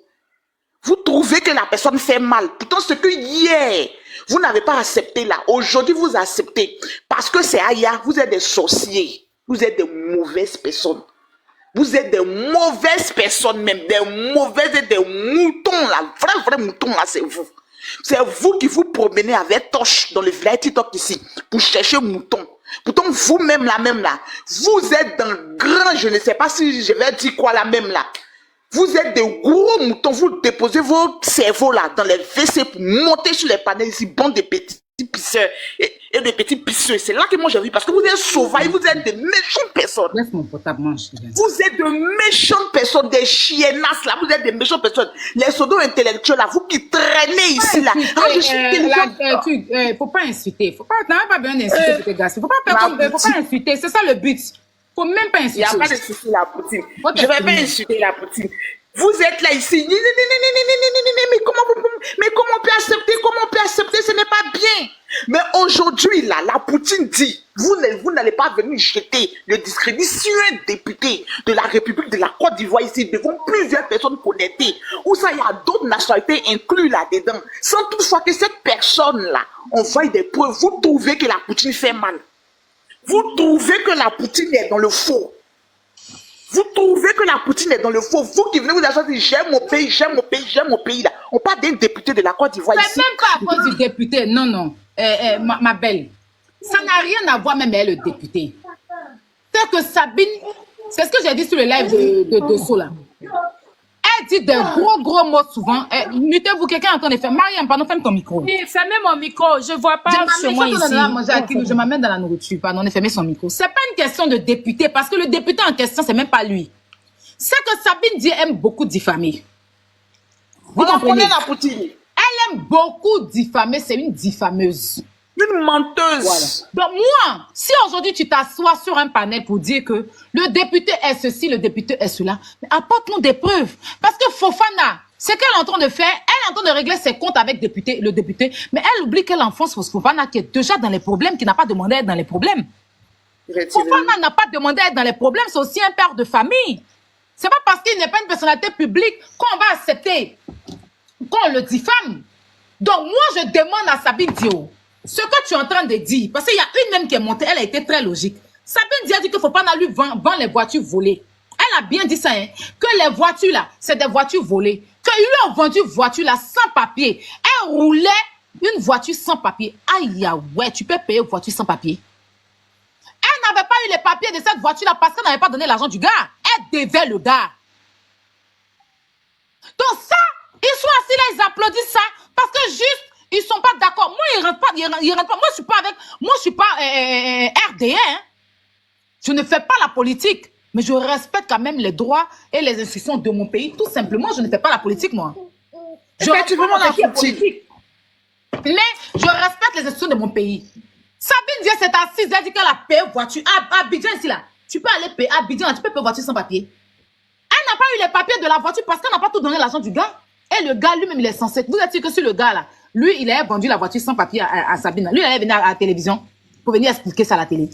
Vous trouvez que la personne fait mal. Pourtant, ce que hier, vous n'avez pas accepté là. Aujourd'hui, vous acceptez. Parce que c'est Aya, vous êtes des sorciers. Vous êtes des mauvaises personnes. Vous êtes des mauvaises personnes même. Des mauvaises et des moutons là. Vrais moutons là, c'est vous. C'est vous qui vous promenez avec torche dans le village TikTok ici pour chercher moutons. Pourtant, vous-même là, vous êtes dans le grand, je ne sais pas si je vais dire quoi là même là. Vous êtes des gros moutons, vous déposez vos cerveaux là dans les WC pour monter sur les panels ici, bande de petits pisseurs et de petits pisseux. C'est là que moi j'ai vu, parce que vous êtes sauvages, vous êtes des méchantes personnes. Laisse mon portable, mange. Vous êtes de méchantes personnes, des chiennasses là, vous êtes des méchantes personnes. Les sodos intellectuels là, vous qui traînez ici là. Faut pas insulter, t'as pas besoin d'insulter tes gars. Faut pas insulter, c'est ça le but. Faut même pas insulter. Il n'y a pas de souci la poutine. Je vais pas insulter la poutine. Vous êtes là ici. Mais comment on peut accepter, ce n'est pas bien. Mais aujourd'hui, là, la poutine dit, vous n'allez pas venir jeter le discrédit sur un député de la République de la Côte d'Ivoire ici, devant plusieurs personnes connectées, où ça, il y a d'autres nationalités inclus là-dedans, sans toutefois que cette personne-là envoie des preuves. Vous trouvez que la poutine fait mal. Vous trouvez que la poutine est dans le faux. Vous trouvez que la poutine est dans le faux. Vous qui venez vous dire, j'aime mon pays là. On parle d'un député de la Côte d'Ivoire ici. C'est même pas à cause du député, non. Ma belle. Ça n'a rien à voir même avec le député. C'est que Sabine, c'est ce que j'ai dit sur le live de Dosso là. Elle dit des gros mots souvent. Mutez-vous, quelqu'un est en train de faire. Mariam, pardon, ferme ton micro. Oui, fermez mon micro, je vois pas chez moi ici. Je m'amène dans la nourriture, pardon, on a fermé son micro. C'est pas une question de député, parce que le député en question, c'est même pas lui. C'est que Sabine dit aime beaucoup diffamer. On en connaît la poutine. Elle aime beaucoup diffamer, c'est une diffameuse. Une menteuse. Voilà. Donc moi, si aujourd'hui tu t'assois sur un panel pour dire que le député est ceci, le député est cela, apporte-nous des preuves. Parce que Fofana, ce qu'elle est en train de faire, elle est en train de régler ses comptes avec le député, mais elle oublie qu'elle enfonce Fofana qui est déjà dans les problèmes, qui n'a pas demandé à être dans les problèmes. Fofana n'a pas demandé à être dans les problèmes, c'est aussi un père de famille. C'est pas parce qu'il n'est pas une personnalité publique qu'on va accepter qu'on le diffame. Donc moi, je demande à Sabine Dio, ce que tu es en train de dire, parce qu'il y a une même qui est montée, elle a été très logique. Sabine Dio a dit qu'il ne faut pas lui vendre les voitures volées. Elle a bien dit ça, hein, que les voitures là, c'est des voitures volées. Qu'ils lui ont vendu une voiture là sans papier. Elle roulait une voiture sans papier. Aïe, ouais, tu peux payer une voiture sans papier. Elle n'avait pas eu les papiers de cette voiture là parce qu'elle n'avait pas donné l'argent du gars. Elle devait le gars. Donc ça, ils sont assis là, ils applaudissent ça parce que juste, ils sont pas d'accord. Moi, ils rentrent pas. Moi, je suis pas RDA. Hein. Je ne fais pas la politique. Mais je respecte quand même les droits et les institutions de mon pays. Tout simplement, je ne fais pas la politique, moi. Effectivement, la politique. Mais je respecte les institutions de mon pays. Sabine Dieu s'est assise, elle dit qu'elle a payé voiture. À Abidjan, ici, là. Tu peux aller payer. À Abidjan, tu peux payer voiture sans papier. Elle n'a pas eu les papiers de la voiture parce qu'elle n'a pas tout donné l'argent du gars. Et le gars, lui-même, il est censé. Vous êtes sûr que sur le gars, là, lui, il a vendu la voiture sans papier à Sabine. Lui, il allait venir à la télévision pour venir expliquer ça à la télé.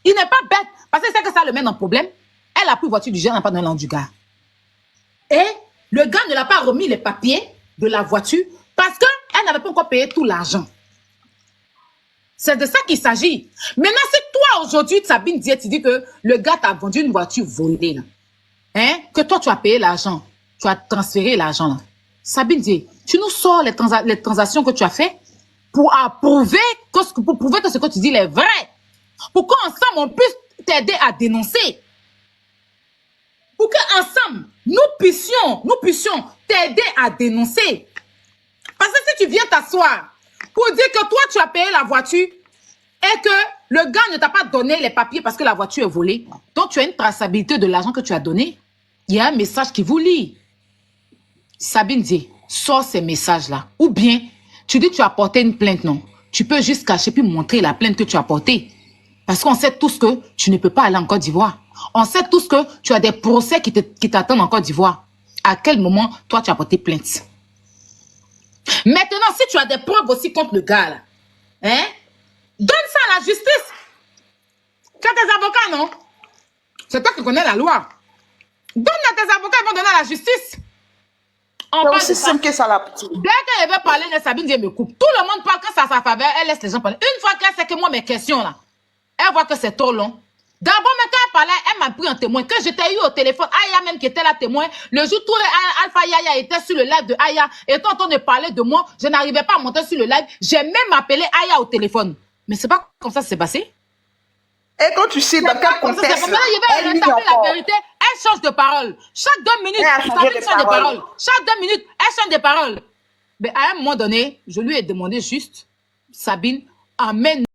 Il n'est pas bête parce que c'est que ça le met dans le problème. Elle a pris voiture du gars, elle n'a pas donné l'argent du gars. Et le gars ne l'a pas remis les papiers de la voiture parce qu'elle n'avait pas encore payé tout l'argent. C'est de ça qu'il s'agit. Maintenant, si toi, aujourd'hui, Sabine Diet, tu dis que le gars t'a vendu une voiture volée, là, hein, que toi, tu as payé l'argent, tu as transféré l'argent, là. Sabine Diet, tu nous sors les transactions que tu as fait pour prouver que ce que tu dis est vrai. Pour qu'ensemble, on puisse t'aider à dénoncer. Pour qu'ensemble, nous puissions t'aider à dénoncer. Parce que si tu viens t'asseoir pour dire que toi, tu as payé la voiture et que le gars ne t'a pas donné les papiers parce que la voiture est volée, donc tu as une traçabilité de l'argent que tu as donné, il y a un message qui vous lie. Sabine dit, sors ces messages-là. Ou bien, tu dis que tu as porté une plainte, non. Tu peux juste cacher puis montrer la plainte que tu as portée. Parce qu'on sait tous que tu ne peux pas aller en Côte d'Ivoire. On sait tous que tu as des procès qui t'attendent en Côte d'Ivoire. À quel moment, toi, tu as porté plainte? Maintenant, si tu as des preuves aussi contre le gars, là, hein, donne ça à la justice. Tu as tes avocats, non? C'est toi qui connais la loi. Donne à tes avocats, ils vont donner à la justice. C'est simple que ça, la petite. Dès qu'elle veut parler, Sabine dit, me coupe. Tout le monde parle quand ça sa faveur, elle laisse les gens parler. Une fois qu'elle sait que moi, mes questions, là, elle voit que c'est trop long. D'abord, quand elle parlait, elle m'a pris un témoin. Que j'étais eu au téléphone, Aya même qui était là témoin. Le jour où Alpha Yaya était sur le live de Aya, et étant en train de parler de moi, je n'arrivais pas à monter sur le live. J'ai même appelé Aya au téléphone. Mais c'est pas comme ça que c'est passé. Et quand tu sais dans quel contexte, elle rétablit la vérité, elle change de parole. Chaque 2 minutes, elle change de parole. Chaque 2 minutes, elle change de parole. Mais à un moment donné, je lui ai demandé juste, Sabine, amène